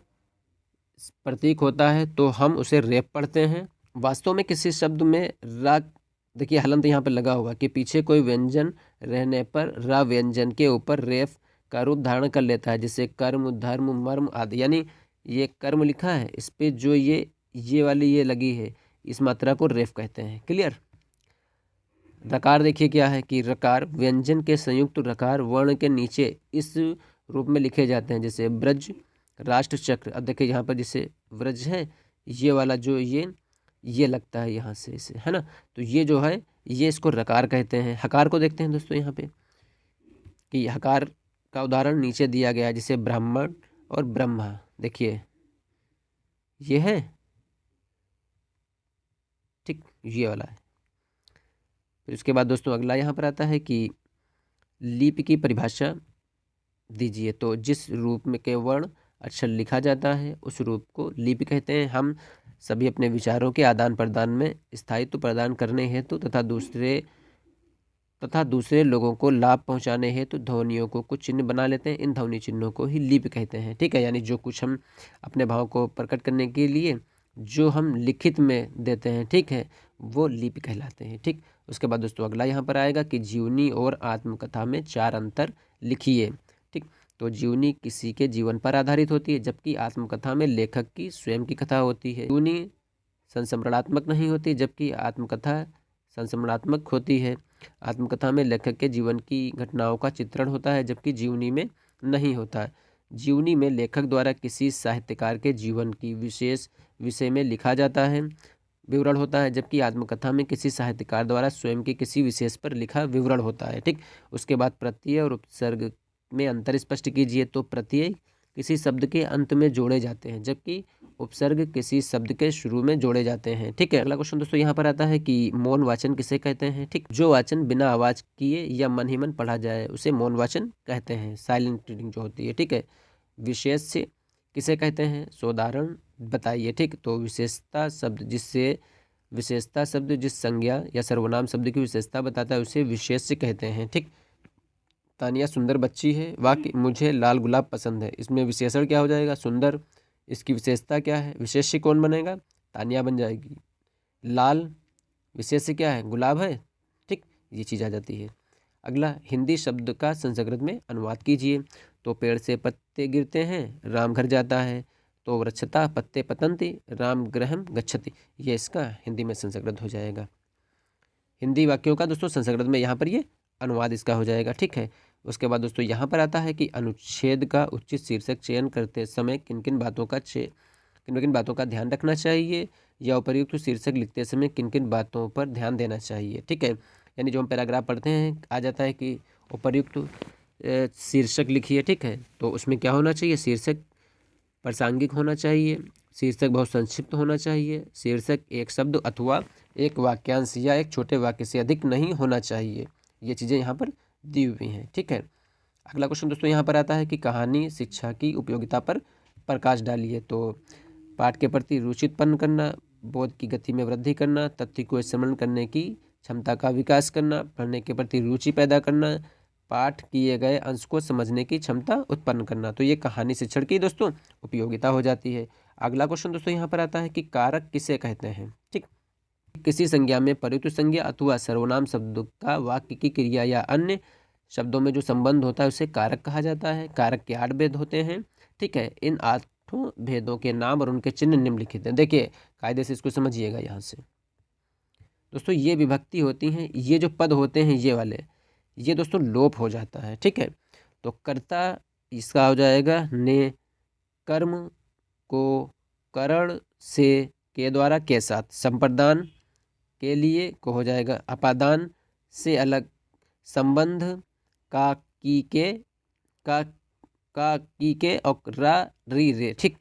S1: प्रतीक होता है तो हम उसे रेफ पढ़ते हैं। वास्तव में किसी शब्द में रा, देखिए हलंत यहाँ पर लगा होगा कि पीछे कोई व्यंजन रहने पर रा व्यंजन के ऊपर रेफ का रूप धारण कर लेता है, जैसे कर्म, धर्म, मर्म आदि। यानी ये कर्म लिखा है, इस पे जो ये वाली ये लगी है, इस मात्रा को रेफ कहते हैं। क्लियर। रकार देखिए क्या है कि रकार व्यंजन के संयुक्त रकार वर्ण के नीचे इस रूप में लिखे जाते हैं, जैसे ब्रज, राष्ट्र, चक्र। अब देखिए यहाँ पर जैसे ब्रज है, ये वाला जो ये लगता है यहाँ से इसे, है ना, तो ये जो है ये इसको रकार कहते हैं। हकार को देखते हैं दोस्तों यहाँ पे कि हकार का उदाहरण नीचे दिया गया है, जैसे ब्राह्मण और ब्रह्मा। देखिए ये है, ठीक, ये वाला है। फिर उसके बाद दोस्तों अगला यहाँ पर आता है कि लिपि की परिभाषा दीजिए। तो जिस रूप में के वर्ण अक्षर लिखा जाता है उस रूप को लिपि कहते हैं। हम सभी अपने विचारों के आदान प्रदान में स्थायित्व प्रदान करने हेतु तथा दूसरे लोगों को लाभ पहुंचाने हेतु ध्वनियों को कुछ चिन्ह बना लेते हैं। इन ध्वनि चिन्हों को ही लिपि कहते हैं। ठीक है, यानी जो कुछ हम अपने भाव को प्रकट करने के लिए जो हम लिखित में देते हैं, ठीक है, वो लिपि कहलाते हैं। ठीक, उसके बाद दोस्तों अगला यहाँ पर आएगा कि जीवनी और आत्मकथा में 4 अंतर लिखिए। ठीक, तो जीवनी किसी के जीवन पर आधारित होती है, जबकि आत्मकथा में लेखक की स्वयं की कथा होती है। जीवनी संस्मरणात्मक नहीं होती, जबकि आत्मकथा संस्मरणात्मक होती है। आत्मकथा में लेखक के जीवन की घटनाओं का चित्रण होता है, जबकि जीवनी में नहीं होता है। जीवनी में लेखक द्वारा किसी साहित्यकार के जीवन की विशेष विषय में लिखा जाता है, विवरण होता है, जबकि आत्मकथा में किसी साहित्यकार द्वारा स्वयं के किसी विशेष पर लिखा विवरण होता है। ठीक, उसके बाद प्रत्यय और उपसर्ग में अंतर स्पष्ट कीजिए। तो प्रत्यय किसी शब्द के अंत में जोड़े जाते हैं, जबकि उपसर्ग किसी शब्द के शुरू में जोड़े जाते हैं। ठीक है, अगला क्वेश्चन दोस्तों यहाँ पर आता है कि मौन वाचन किसे कहते हैं। ठीक, जो वाचन बिना आवाज किए या मन ही मन पढ़ा जाए उसे मौन वाचन कहते हैं, साइलेंट रीडिंग जो होती है। ठीक है, विशेष से किसे कहते हैं, सोदाहरण बताइए। ठीक, तो विशेषता शब्द जिस संज्ञा या सर्वनाम शब्द की विशेषता बताता है उसे विशेष्य कहते हैं। ठीक, तानिया सुंदर बच्ची है, वाक्य मुझे लाल गुलाब पसंद है, इसमें विशेषण क्या हो जाएगा, सुंदर। इसकी विशेषता क्या है, विशेष्य कौन बनेगा, तानिया बन जाएगी। लाल विशेष्य क्या है, गुलाब है। ठीक, ये चीज़ आ जाती है। अगला, हिंदी शब्द का संस्कृत में अनुवाद कीजिए। तो पेड़ से पत्ते गिरते हैं, राम घर जाता है। तो वृक्षता पत्ते पतंती, राम गृहम गच्छति। ये इसका हिंदी में संस्कृत हो जाएगा। हिंदी वाक्यों का दोस्तों संस्कृत में यहाँ पर ये अनुवाद इसका हो जाएगा। ठीक है, उसके बाद दोस्तों यहाँ पर आता है कि अनुच्छेद का उचित शीर्षक चयन करते समय किन किन बातों का ध्यान रखना चाहिए, या उपर्युक्त शीर्षक लिखते समय किन किन बातों पर ध्यान देना चाहिए। ठीक है, यानी जो हम पैराग्राफ पढ़ते हैं आ जाता है कि उपर्युक्त शीर्षक लिखिए। ठीक है, तो उसमें क्या होना चाहिए, शीर्षक प्रासंगिक होना चाहिए, शीर्षक बहुत संक्षिप्त होना चाहिए, शीर्षक एक शब्द अथवा एक वाक्यांश या एक छोटे वाक्य से अधिक नहीं होना चाहिए। ये चीज़ें यहाँ पर दी हुई हैं। ठीक है, अगला क्वेश्चन दोस्तों यहाँ पर आता है कि कहानी शिक्षा की उपयोगिता पर प्रकाश डालिए। तो पाठ के प्रति रुचि उत्पन्न करना, बोध की गति में वृद्धि करना, तथ्य को स्मरण करने की क्षमता का विकास करना, पढ़ने के प्रति रुचि पैदा करना, पाठ किए गए अंश को समझने की क्षमता उत्पन्न करना। तो ये कहानी शिक्षण की दोस्तों उपयोगिता हो जाती है। अगला क्वेश्चन दोस्तों यहाँ पर आता है कि कारक किसे कहते हैं। ठीक, किसी संज्ञा में प्रयुक्त संज्ञा अथवा सर्वनाम शब्द का वाक्य की क्रिया या अन्य शब्दों में जो संबंध होता है उसे कारक कहा जाता है। कारक के 8 भेद होते हैं। ठीक है, इन 8 भेदों के नाम और उनके चिन्ह निम्नलिखित हैं। देखिए कायदे से इसको समझिएगा। यहाँ से दोस्तों ये विभक्ति होती हैं, ये जो पद होते हैं ये वाले, ये दोस्तों लोप हो जाता है। ठीक है, तो कर्ता इसका हो जाएगा ने, कर्म को करण से के द्वारा के साथ, संप्रदान के लिए को हो जाएगा अपादान से अलग, संबंध का की के और रा री रे। ठीक,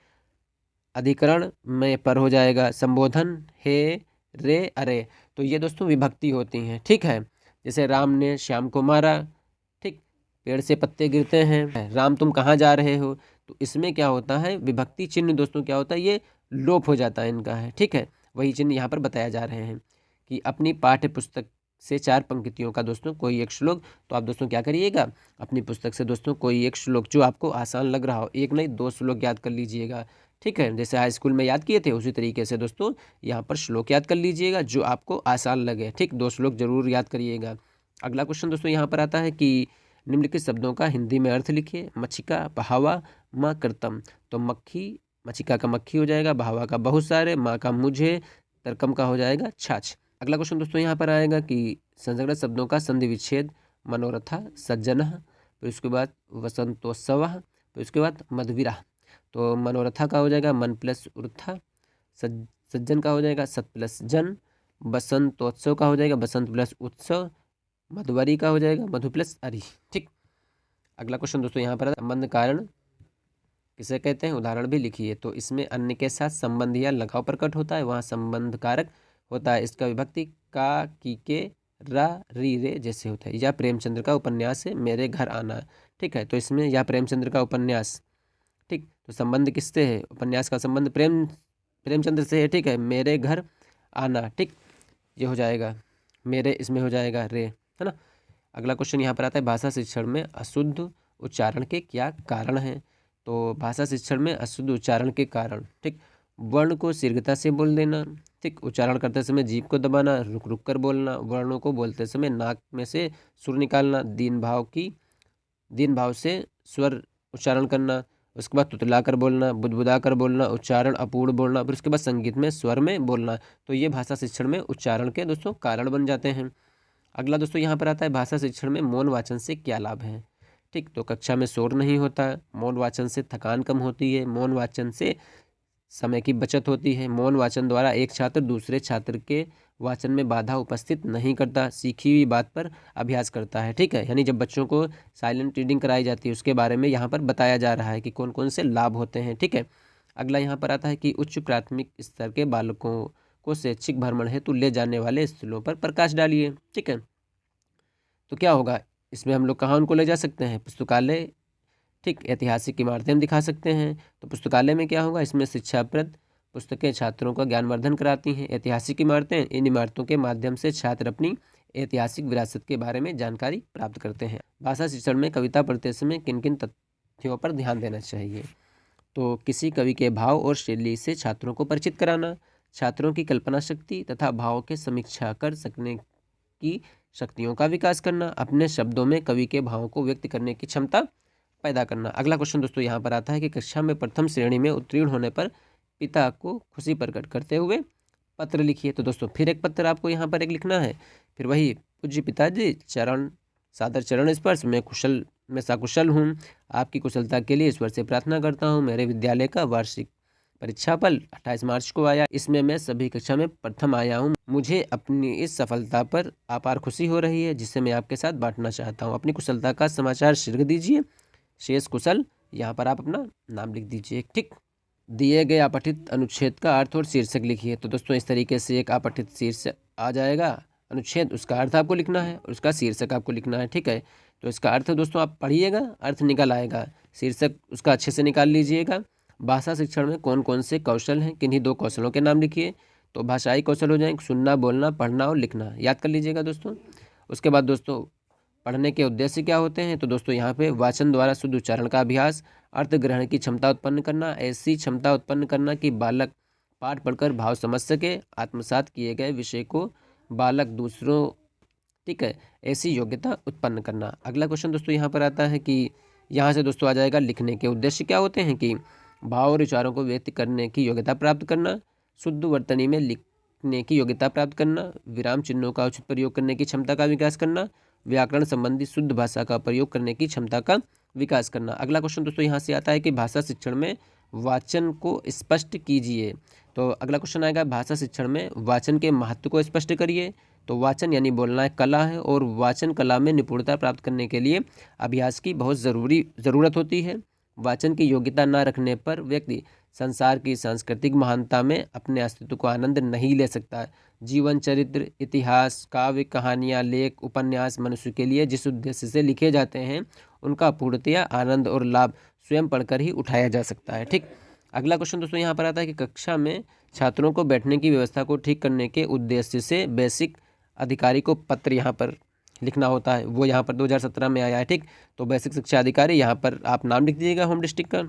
S1: अधिकरण में पर हो जाएगा संबोधन हे रे अरे। तो ये दोस्तों विभक्ति होती हैं। ठीक है, जैसे राम ने श्याम को मारा। ठीक, पेड़ से पत्ते गिरते हैं, राम तुम कहाँ जा रहे हो। तो इसमें क्या होता है, विभक्ति चिन्ह दोस्तों क्या होता है, ये लोप हो जाता है इनका है। ठीक है, वही चिन्ह यहाँ पर बताया जा रहे हैं कि अपनी पाठ्य पुस्तक से 4 पंक्तियों का दोस्तों कोई एक श्लोक, तो आप दोस्तों क्या करिएगा, अपनी पुस्तक से दोस्तों कोई एक श्लोक जो आपको आसान लग रहा हो, एक नहीं 2 श्लोक याद कर लीजिएगा। ठीक है, जैसे हाई स्कूल में याद किए थे उसी तरीके से दोस्तों यहाँ पर श्लोक याद कर लीजिएगा जो आपको आसान लगे। ठीक, 2 श्लोक जरूर याद करिएगा। अगला क्वेश्चन दोस्तों यहाँ पर आता है कि निम्नलिखित शब्दों का हिंदी में अर्थ लिखिए। मच्छिका, बहावा, माँ, कृतम। तो मक्खी, मच्छिका का मक्खी हो जाएगा, बहावा का बहुत सारे, माँ का मुझे, तरकम का हो जाएगा छाछ। अगला क्वेश्चन दोस्तों यहाँ पर आएगा कि संलग्न शब्दों का संधि विच्छेद मनोरथा, सज्जनः, फिर उसके बाद वसंतोत्सवः, फिर उसके बाद मधुविरः। तो मनोरथा का हो जाएगा मन प्लस उर्था, सज्जन का हो जाएगा सत प्लस जन, बसंतोत्सव का हो जाएगा बसंत प्लस उत्सव, मधुवरी का हो जाएगा मधु प्लस अरि। ठीक। अगला क्वेश्चन दोस्तों यहाँ पर संबंध कारण किसे कहते हैं, उदाहरण भी लिखिए। तो इसमें अन्य के साथ संबंध या लगाव प्रकट होता है, वहाँ संबंध कारक होता है। इसका विभक्ति का, की के, रा, री, रे जैसे होता है। या प्रेमचंद्र का उपन्यास है मेरे घर आना। ठीक है, तो इसमें या प्रेमचंद्र का उपन्यास। ठीक, तो संबंध किससे है, उपन्यास का संबंध प्रेमचंद्र से है। ठीक है, मेरे घर आना। ठीक, ये हो जाएगा मेरे, इसमें हो जाएगा रे, है ना। अगला क्वेश्चन यहाँ पर आता है भाषा शिक्षण में अशुद्ध उच्चारण के क्या कारण हैं। तो भाषा शिक्षण में अशुद्ध उच्चारण के कारण, ठीक, वर्ण को शीघ्रता से बोल देना, ठीक, उच्चारण करते समय जीभ को दबाना, रुक रुक कर बोलना, वर्णों को बोलते समय नाक में से सुर निकालना, दीन भाव से स्वर उच्चारण करना, उसके बाद तुतला कर बोलना, बुदबुदा कर बोलना, उच्चारण अपूर्ण बोलना, फिर उसके बाद संगीत में स्वर में बोलना। तो ये भाषा शिक्षण में उच्चारण के दोस्तों कारण बन जाते हैं। अगला दोस्तों यहाँ पर आता है भाषा शिक्षण में मौन वाचन से क्या लाभ है। ठीक, तो कक्षा में शोर नहीं होता, मौन वाचन से थकान कम होती है, मौन वाचन से समय की बचत होती है, मौन वाचन द्वारा एक छात्र दूसरे छात्र के वाचन में बाधा उपस्थित नहीं करता, सीखी हुई बात पर अभ्यास करता है। ठीक है, यानी जब बच्चों को साइलेंट रीडिंग कराई जाती है उसके बारे में यहाँ पर बताया जा रहा है कि कौन कौन से लाभ होते हैं। ठीक है, अगला यहाँ पर आता है कि उच्च प्राथमिक स्तर के बालकों को शैक्षिक भ्रमण हेतु ले जाने वाले स्थलों पर प्रकाश डालिए। ठीक है, तो क्या होगा इसमें हम लोग कहाँ उनको ले जा सकते हैं, पुस्तकालय, ठीक, ऐतिहासिक इमारतें हम दिखा सकते हैं। तो पुस्तकालय में क्या होगा, इसमें शिक्षाप्रद पुस्तकें छात्रों का ज्ञानवर्धन कराती हैं। ऐतिहासिक इमारतें, इन इमारतों के माध्यम से छात्र अपनी ऐतिहासिक विरासत के बारे में जानकारी प्राप्त करते हैं। भाषा शिक्षण में कविता पढ़ते समय किन किन तथ्यों पर ध्यान देना चाहिए। तो किसी कवि के भाव और शैली से छात्रों को परिचित कराना, छात्रों की कल्पना शक्ति तथा भाव के समीक्षा कर सकने की शक्तियों का विकास करना, अपने शब्दों में कवि के भावों को व्यक्त करने की क्षमता पैदा करना। अगला क्वेश्चन दोस्तों यहाँ पर आता है कि कक्षा में प्रथम श्रेणी में उत्तीर्ण होने पर पिता को खुशी प्रकट करते हुए पत्र लिखिए। तो दोस्तों फिर एक पत्र आपको यहाँ पर एक लिखना है, फिर वही पूज्य पिताजी चरण सादर चरण स्पर्श, मैं सकुशल हूँ, आपकी कुशलता के लिए ईश्वर से प्रार्थना करता हूँ। मेरे विद्यालय का वार्षिक परीक्षा फल 28 मार्च को आया, इसमें मैं सभी कक्षा में प्रथम आया हूँ। मुझे अपनी इस सफलता पर अपार खुशी हो रही है जिसे मैं आपके साथ बांटना चाहता हूँ। अपनी कुशलता का समाचार शीघ्र दीजिए, शेष कुशल। यहाँ पर आप अपना नाम लिख दीजिए। ठीक, दिए गए अपठित अनुच्छेद का अर्थ और शीर्षक लिखिए। तो दोस्तों इस तरीके से एक अपठित शीर्षक आ जाएगा, अनुच्छेद, उसका अर्थ आपको लिखना है और उसका शीर्षक आपको लिखना है। ठीक है, तो इसका अर्थ दोस्तों आप पढ़िएगा, अर्थ निकल आएगा, शीर्षक उसका अच्छे से निकाल लीजिएगा। भाषा शिक्षण में कौन कौन से कौशल हैं, किन्हीं 2 कौशलों के नाम लिखिए। तो भाषाई कौशल हो जाएंगे सुनना, बोलना, पढ़ना और लिखना, याद कर लीजिएगा दोस्तों। उसके बाद दोस्तों पढ़ने के उद्देश्य क्या होते हैं। तो दोस्तों यहाँ पे वाचन द्वारा शुद्ध उच्चारण का अभ्यास, अर्थ ग्रहण की क्षमता उत्पन्न करना, ऐसी क्षमता उत्पन्न करना कि बालक पाठ पढ़कर भाव समझ सके, आत्मसात किए गए विषय को बालक दूसरों, ठीक है, ऐसी योग्यता उत्पन्न करना। अगला क्वेश्चन दोस्तों यहाँ पर आता है कि यहाँ से दोस्तों आ जाएगा लिखने के उद्देश्य क्या होते हैं कि भाव और विचारों को व्यक्त करने की योग्यता प्राप्त करना, शुद्ध वर्तनी में लिखने की योग्यता प्राप्त करना, विराम चिन्हों का उचित प्रयोग करने की क्षमता का विकास करना, व्याकरण संबंधी शुद्ध भाषा का प्रयोग करने की क्षमता का विकास करना। अगला क्वेश्चन दोस्तों यहाँ से आता है कि भाषा शिक्षण में वाचन को स्पष्ट कीजिए। तो अगला क्वेश्चन आएगा भाषा शिक्षण में वाचन के महत्व को स्पष्ट करिए। तो वाचन यानी बोलना एक कला है और वाचन कला में निपुणता प्राप्त करने के लिए अभ्यास की बहुत ज़रूरत होती है। वाचन की योग्यता न रखने पर व्यक्ति संसार की सांस्कृतिक महानता में अपने अस्तित्व को आनंद नहीं ले सकता। जीवन चरित्र, इतिहास, काव्य, कहानियाँ, लेख, उपन्यास मनुष्य के लिए जिस उद्देश्य से लिखे जाते हैं उनका पूर्णतया आनंद और लाभ स्वयं पढ़कर ही उठाया जा सकता है। ठीक, अगला क्वेश्चन दोस्तों यहाँ पर आता है कि कक्षा में छात्रों को बैठने की व्यवस्था को ठीक करने के उद्देश्य से बेसिक अधिकारी को पत्र यहाँ पर लिखना होता है, वो यहाँ पर 2017 में आया है। ठीक, तो बेसिक शिक्षा अधिकारी, यहाँ पर आप नाम लिख दीजिएगा होम डिस्ट्रिक्ट का।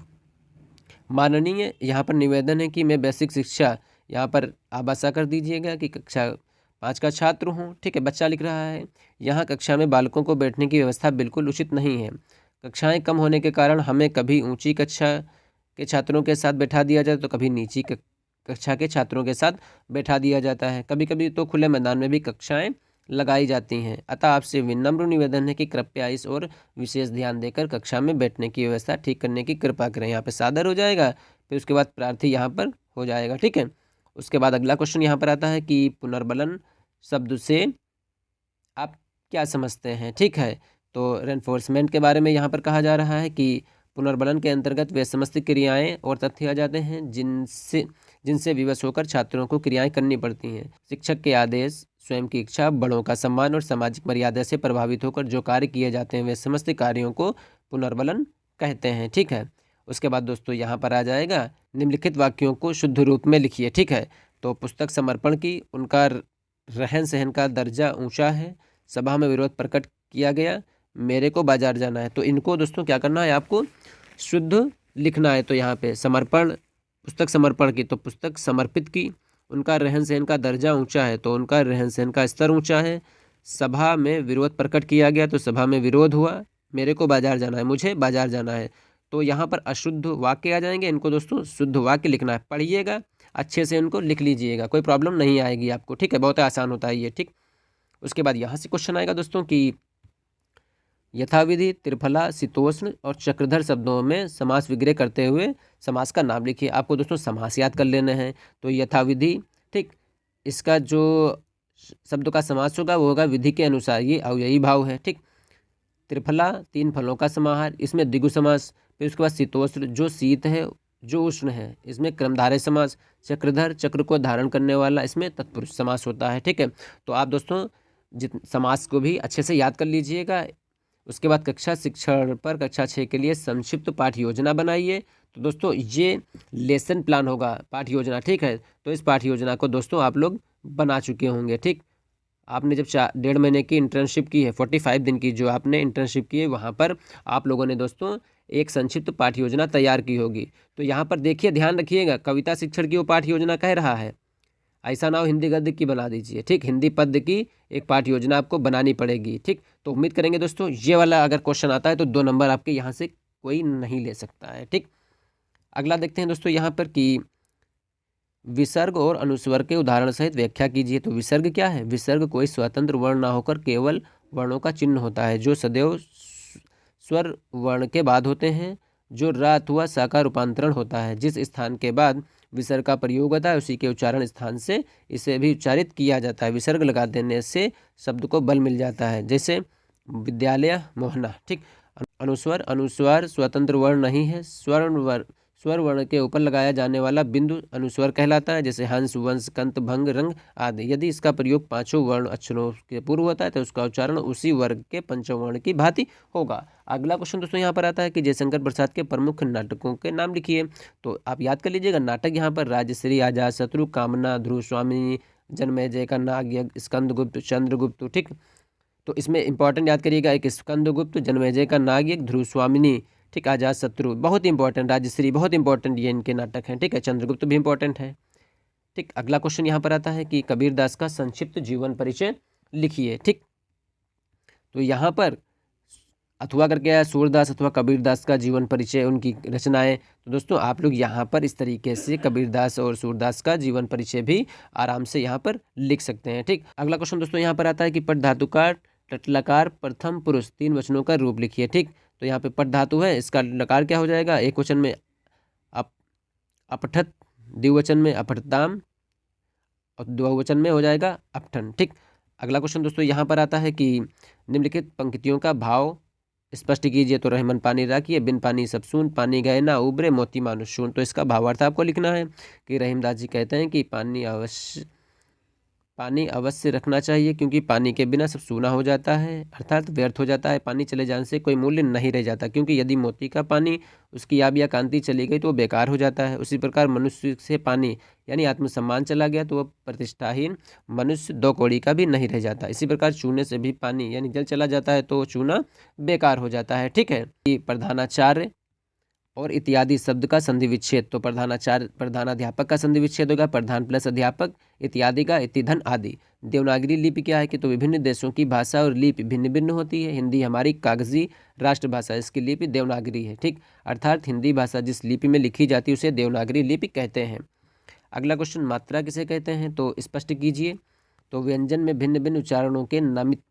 S1: माननीय, यहाँ पर निवेदन है कि मैं बेसिक शिक्षा, यहाँ पर आप आशा कर दीजिएगा कि कक्षा 5 का छात्र हूँ। ठीक है, बच्चा लिख रहा है, यहाँ कक्षा में बालकों को बैठने की व्यवस्था बिल्कुल उचित नहीं है। कक्षाएं कम होने के कारण हमें कभी ऊंची कक्षा के छात्रों के साथ बैठा दिया जाए तो कभी नीची कक्षा के छात्रों के साथ बैठा दिया जाता है। कभी कभी तो खुले मैदान में भी कक्षाएं लगाई जाती हैं। अतः आपसे विनम्र निवेदन है कि कृपया इस और विशेष ध्यान देकर कक्षा में बैठने की व्यवस्था ठीक करने की कृपा करें। यहाँ पे सादर हो जाएगा, फिर उसके बाद प्रार्थी यहाँ पर हो जाएगा। ठीक है, उसके बाद अगला क्वेश्चन यहाँ पर आता है कि पुनर्बलन शब्द से आप क्या समझते हैं। ठीक है, तो रेनफोर्समेंट के बारे में यहाँ पर कहा जा रहा है कि पुनर्बलन के अंतर्गत वे समस्त क्रियाएं और तथ्य आ जाते हैं जिनसे जिनसे विवश होकर छात्रों को क्रियाएं करनी पड़ती हैं। शिक्षक के आदेश, स्वयं की इच्छा, बड़ों का सम्मान और सामाजिक मर्यादा से प्रभावित होकर जो कार्य किए जाते हैं वे समस्त कार्यों को पुनर्बलन कहते हैं। ठीक है, उसके बाद दोस्तों यहाँ पर आ जाएगा निम्नलिखित वाक्यों को शुद्ध रूप में लिखिए। ठीक है, तो पुस्तक समर्पण की, उनका रहन सहन का दर्जा ऊंचा है, सभा में विरोध प्रकट किया गया, मेरे को बाजार जाना है। तो इनको दोस्तों क्या करना है, आपको शुद्ध लिखना है। तो यहाँ पे समर्पण, पुस्तक समर्पण की, तो पुस्तक समर्पित की, उनका रहन सहन का दर्जा ऊंचा है, तो उनका रहन सहन का स्तर ऊंचा है, सभा में विरोध प्रकट किया गया, तो सभा में विरोध हुआ, मेरे को बाजार जाना है, मुझे बाजार जाना है। तो यहाँ पर अशुद्ध वाक्य आ जाएंगे, इनको दोस्तों शुद्ध वाक्य लिखना है। पढ़िएगा अच्छे से, इनको लिख लीजिएगा, कोई प्रॉब्लम नहीं आएगी आपको। ठीक है, बहुत आसान होता है ये। ठीक, उसके बाद यहाँ से क्वेश्चन आएगा दोस्तों कि यथाविधि, त्रिफला, शीतोष्ण और चक्रधर शब्दों में समास विग्रह करते हुए समास का नाम लिखिए। आपको दोस्तों समास याद कर लेने हैं। तो यथाविधि, ठीक, इसका जो शब्द का समास होगा वो होगा विधि के अनुसार, ये अव्ययी भाव है। ठीक, त्रिफला, तीन फलों का समाहार, इसमें द्विगु समास। फिर उसके बाद शीतोष्ण, जो शीत है जो उष्ण है, इसमें क्रमधारय समास। चक्रधर, चक्र को धारण करने वाला, इसमें तत्पुरुष समास होता है। ठीक है, तो आप दोस्तों समास को भी अच्छे से याद कर लीजिएगा। उसके बाद कक्षा शिक्षण पर कक्षा 6 के लिए संक्षिप्त पाठ योजना बनाइए। तो दोस्तों ये लेसन प्लान होगा, पाठ योजना। ठीक है, तो इस पाठ योजना को दोस्तों आप लोग बना चुके होंगे। ठीक, आपने जब 1.5 महीने की इंटर्नशिप की है, 45 दिन की जो आपने इंटर्नशिप की है, वहाँ पर आप लोगों ने दोस्तों एक संक्षिप्त पाठ योजना तैयार की होगी। तो यहाँ पर देखिए, ध्यान रखिएगा, कविता शिक्षण की वो पाठ योजना कह रहा है, ऐसा ना हो हिंदी गद्य की बना दीजिए। ठीक, हिंदी पद्य की एक पाठ योजना आपको बनानी पड़ेगी। ठीक, तो उम्मीद करेंगे दोस्तों ये वाला अगर क्वेश्चन आता है तो 2 नंबर आपके यहाँ से कोई नहीं ले सकता है। ठीक, अगला देखते हैं दोस्तों यहाँ पर कि विसर्ग और अनुस्वर के उदाहरण सहित व्याख्या कीजिए। तो विसर्ग क्या है? विसर्ग कोई स्वतंत्र वर्ण ना होकर केवल वर्णों का चिन्ह होता है जो सदैव स्वर वर्ण के बाद होते हैं, जो रा अथवा सा का रूपांतरण होता है। जिस स्थान के बाद विसर्ग का प्रयोग होता है उसी के उच्चारण स्थान से इसे भी उच्चारित किया जाता है। विसर्ग लगा देने से शब्द को बल मिल जाता है, जैसे विद्यालय, मोहना। ठीक, अनुस्वर, अनुस्वार स्वतंत्र वर्ण नहीं है, स्वर वर्ण के ऊपर लगाया जाने वाला बिंदु अनुस्वर कहलाता है, जैसे हंस, वंश, कंत, भंग, रंग आदि। यदि इसका प्रयोग 5 वर्ण अक्षरों के पूर्व होता है तो उसका उच्चारण उसी वर्ग के 5 वर्ण की भांति होगा। अगला क्वेश्चन दोस्तों यहाँ पर आता है कि जयशंकर प्रसाद के प्रमुख नाटकों के नाम लिखिए। तो आप याद कर लीजिएगा, नाटक यहाँ पर राजश्री, अजातशत्रु, कामना, ध्रुव स्वामिनी, जन्मेजय का नागयज्ञ, स्कंदगुप्त, चंद्रगुप्त। ठीक, तो इसमें इंपॉर्टेंट याद करिएगा, एक स्कंदगुप्त, जन्मेजय का नागयज्ञ, ध्रुव स्वामिनी, ठीक, अजातशत्रु बहुत इंपॉर्टेंट, राजश्री बहुत इंपॉर्टेंट, ये इनके नाटक हैं। ठीक है, चंद्रगुप्त भी इंपॉर्टेंट है। ठीक, अगला क्वेश्चन यहाँ पर आता है कि कबीरदास का संक्षिप्त जीवन परिचय लिखिए। ठीक, तो यहाँ पर अथवा करके आया सूरदास अथवा कबीरदास का जीवन परिचय, उनकी रचनाएं। तो दोस्तों आप लोग यहाँ पर इस तरीके से कबीरदास और सूरदास का जीवन परिचय भी आराम से यहाँ पर लिख सकते हैं। ठीक, अगला क्वेश्चन दोस्तों यहाँ पर आता है कि पट धातु का टटलकार प्रथम पुरुष 3 वचनों का रूप लिखिए। ठीक, तो यहाँ पे पट धातु है, इसका लकार क्या हो जाएगा? एक वचन में अपठत, द्विवचन में अपठताम और बहुवचन में हो जाएगा अपठन। ठीक, अगला क्वेश्चन दोस्तों यहाँ पर आता है कि निम्नलिखित पंक्तियों का भाव स्पष्ट कीजिए। तो रहमन पानी राखिए, बिन पानी सब सून, पानी गए ना उबरे, मोती मानुष शून। तो इसका भावार्थ आपको लिखना है कि रहीमदास जी कहते हैं कि पानी अवश्य रखना चाहिए, क्योंकि पानी के बिना सब सूना हो जाता है, अर्थात व्यर्थ हो जाता है। पानी चले जाने से कोई मूल्य नहीं रह जाता, क्योंकि यदि मोती का पानी उसकी आब या कांति चली गई तो वो बेकार हो जाता है। उसी प्रकार मनुष्य से पानी यानी आत्मसम्मान चला गया तो वह प्रतिष्ठाहीन मनुष्य 2 कौड़ी का भी नहीं रह जाता। इसी प्रकार चूने से भी पानी यानी जल चला जाता है तो चूना बेकार हो जाता है। ठीक है, प्रधानाचार्य और इत्यादि शब्द का संधि विच्छेद। तो प्रधानाचार्य प्रधानाध्यापक का संधि विच्छेद होगा प्रधान प्लस अध्यापक, इत्यादि का इतिधन आदि। देवनागरी लिपि क्या है कि तो विभिन्न देशों की भाषा और लिपि भिन्न भिन्न होती है। हिंदी हमारी कागजी राष्ट्रभाषा, इसकी लिपि देवनागरी है। ठीक, अर्थात हिंदी भाषा जिस लिपि में लिखी जाती है उसे देवनागरी लिपि कहते हैं। अगला क्वेश्चन, मात्रा किसे कहते हैं, तो स्पष्ट कीजिए। तो व्यंजन में भिन्न भिन्न उच्चारणों के नामित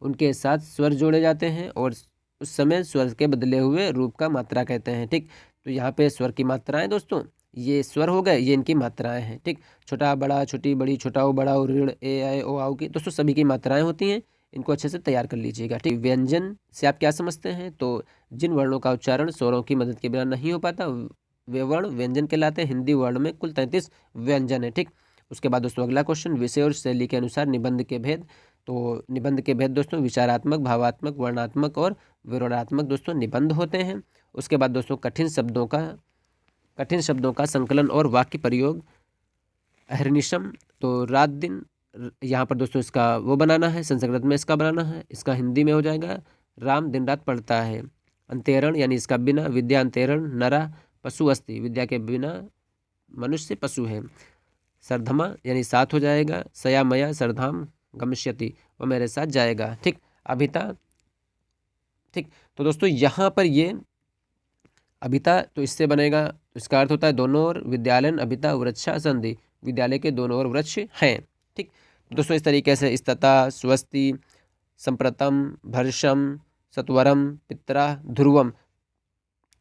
S1: उनके साथ स्वर जोड़े जाते हैं और उस समय स्वर के बदले हुए रूप का मात्रा कहते हैं। ठीक, तो यहाँ पे स्वर की मात्राएं दोस्तों, ये स्वर हो गए, ये इनकी मात्राएं हैं। ठीक, छोटा बड़ा, छोटी बड़ी, छोटा ओ बड़ा ओ, ऋण ए आए ओ आओ की दोस्तों सभी की मात्राएं होती हैं। इनको अच्छे से तैयार कर लीजिएगा। ठीक, व्यंजन से आप क्या समझते हैं, तो जिन वर्णों का उच्चारण स्वरों की मदद के बिना नहीं हो पाता वे वर्ण व्यंजन कहलाते हैं। हिंदी वर्ण में कुल 33 व्यंजन है। ठीक, उसके बाद दोस्तों अगला क्वेश्चन, विषय और शैली के अनुसार निबंध के भेद। तो निबंध के भेद दोस्तों विचारात्मक, भावात्मक, वर्णात्मक और विवरणात्मक दोस्तों निबंध होते हैं। उसके बाद दोस्तों कठिन शब्दों का संकलन और वाक्य प्रयोग। अहर्निशम, तो रात दिन, यहाँ पर दोस्तों इसका वो बनाना है, संस्कृत में इसका बनाना है, इसका हिंदी में हो जाएगा राम दिन रात पढ़ता है। अंतेरण यानी इसका बिना, विद्या अंतेरण नरा पशु अस्ति, विद्या के बिना मनुष्य पशु है। सरधमा यानी साथ हो जाएगा, सया मया सरधाम गमिष्यति, वो मेरे साथ जाएगा। ठीक, अभिता। ठीक, तो दोस्तों यहाँ पर ये अभिता तो इससे बनेगा, इसका अर्थ होता है दोनों ओर, विद्यालयन अभिता वृक्षा संधि, विद्यालय के दोनों ओर वृक्ष हैं। ठीक, दोस्तों इस तरीके से स्तता, स्वस्ति, संप्रतम, भर्षम, सत्वरम, पित्रा, ध्रुवम,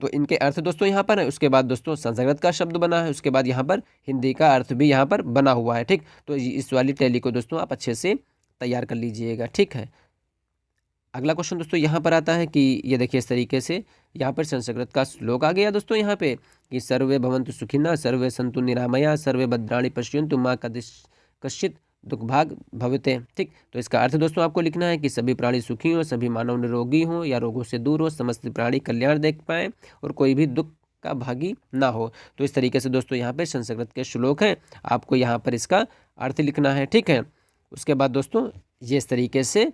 S1: तो इनके अर्थ दोस्तों यहाँ पर है। उसके बाद दोस्तों संस्कृत का शब्द बना है, उसके बाद यहाँ पर हिंदी का अर्थ भी यहाँ पर बना हुआ है। ठीक, तो इस वाली टैली को दोस्तों आप अच्छे से तैयार कर लीजिएगा। ठीक है, अगला क्वेश्चन दोस्तों यहाँ पर आता है कि ये देखिए इस तरीके से यहाँ पर संस्कृत का श्लोक आ गया दोस्तों यहाँ पे कि सर्वे भवन्तु सुखिनः, सर्वे सन्तु निरामया, सर्वे भद्राणि पश्यन्तु मा कश्चित् दुर्भाग् भवेते। ठीक, तो इसका अर्थ दोस्तों आपको लिखना है कि सभी प्राणी सुखी हों, सभी मानव निरोगी हों या रोगों से दूर हो, समस्त प्राणी कल्याण देख पाएँ और कोई भी दुख का भागी ना हो। तो इस तरीके से दोस्तों यहाँ पे संस्कृत के श्लोक हैं, आपको यहाँ पर इसका अर्थ लिखना है। ठीक है, उसके बाद दोस्तों ये इस तरीके से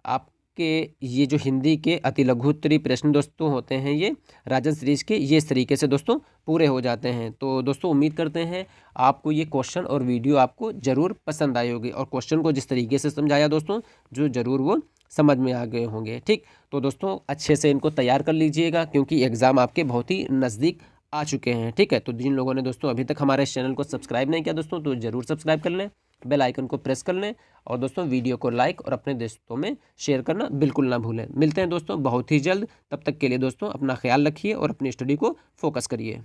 S1: आप के ये जो हिंदी के अति लघु उत्तरीय प्रश्न दोस्तों होते हैं, ये राजन सीरीज के, ये इस तरीके से दोस्तों पूरे हो जाते हैं। तो दोस्तों उम्मीद करते हैं आपको ये क्वेश्चन और वीडियो आपको ज़रूर पसंद आई होगी और क्वेश्चन को जिस तरीके से समझाया दोस्तों जो ज़रूर वो समझ में आ गए होंगे। ठीक, तो दोस्तों अच्छे से इनको तैयार कर लीजिएगा क्योंकि एग्ज़ाम आपके बहुत ही नज़दीक आ चुके हैं। ठीक है, तो जिन लोगों ने दोस्तों अभी तक हमारे इस चैनल को सब्सक्राइब नहीं किया दोस्तों, तो ज़रूर सब्सक्राइब कर लें, बेल आइकन को प्रेस कर लें और दोस्तों वीडियो को लाइक और अपने दोस्तों में शेयर करना बिल्कुल ना भूलें। मिलते हैं दोस्तों बहुत ही जल्द, तब तक के लिए दोस्तों अपना ख्याल रखिए और अपनी स्टडी को फोकस करिए।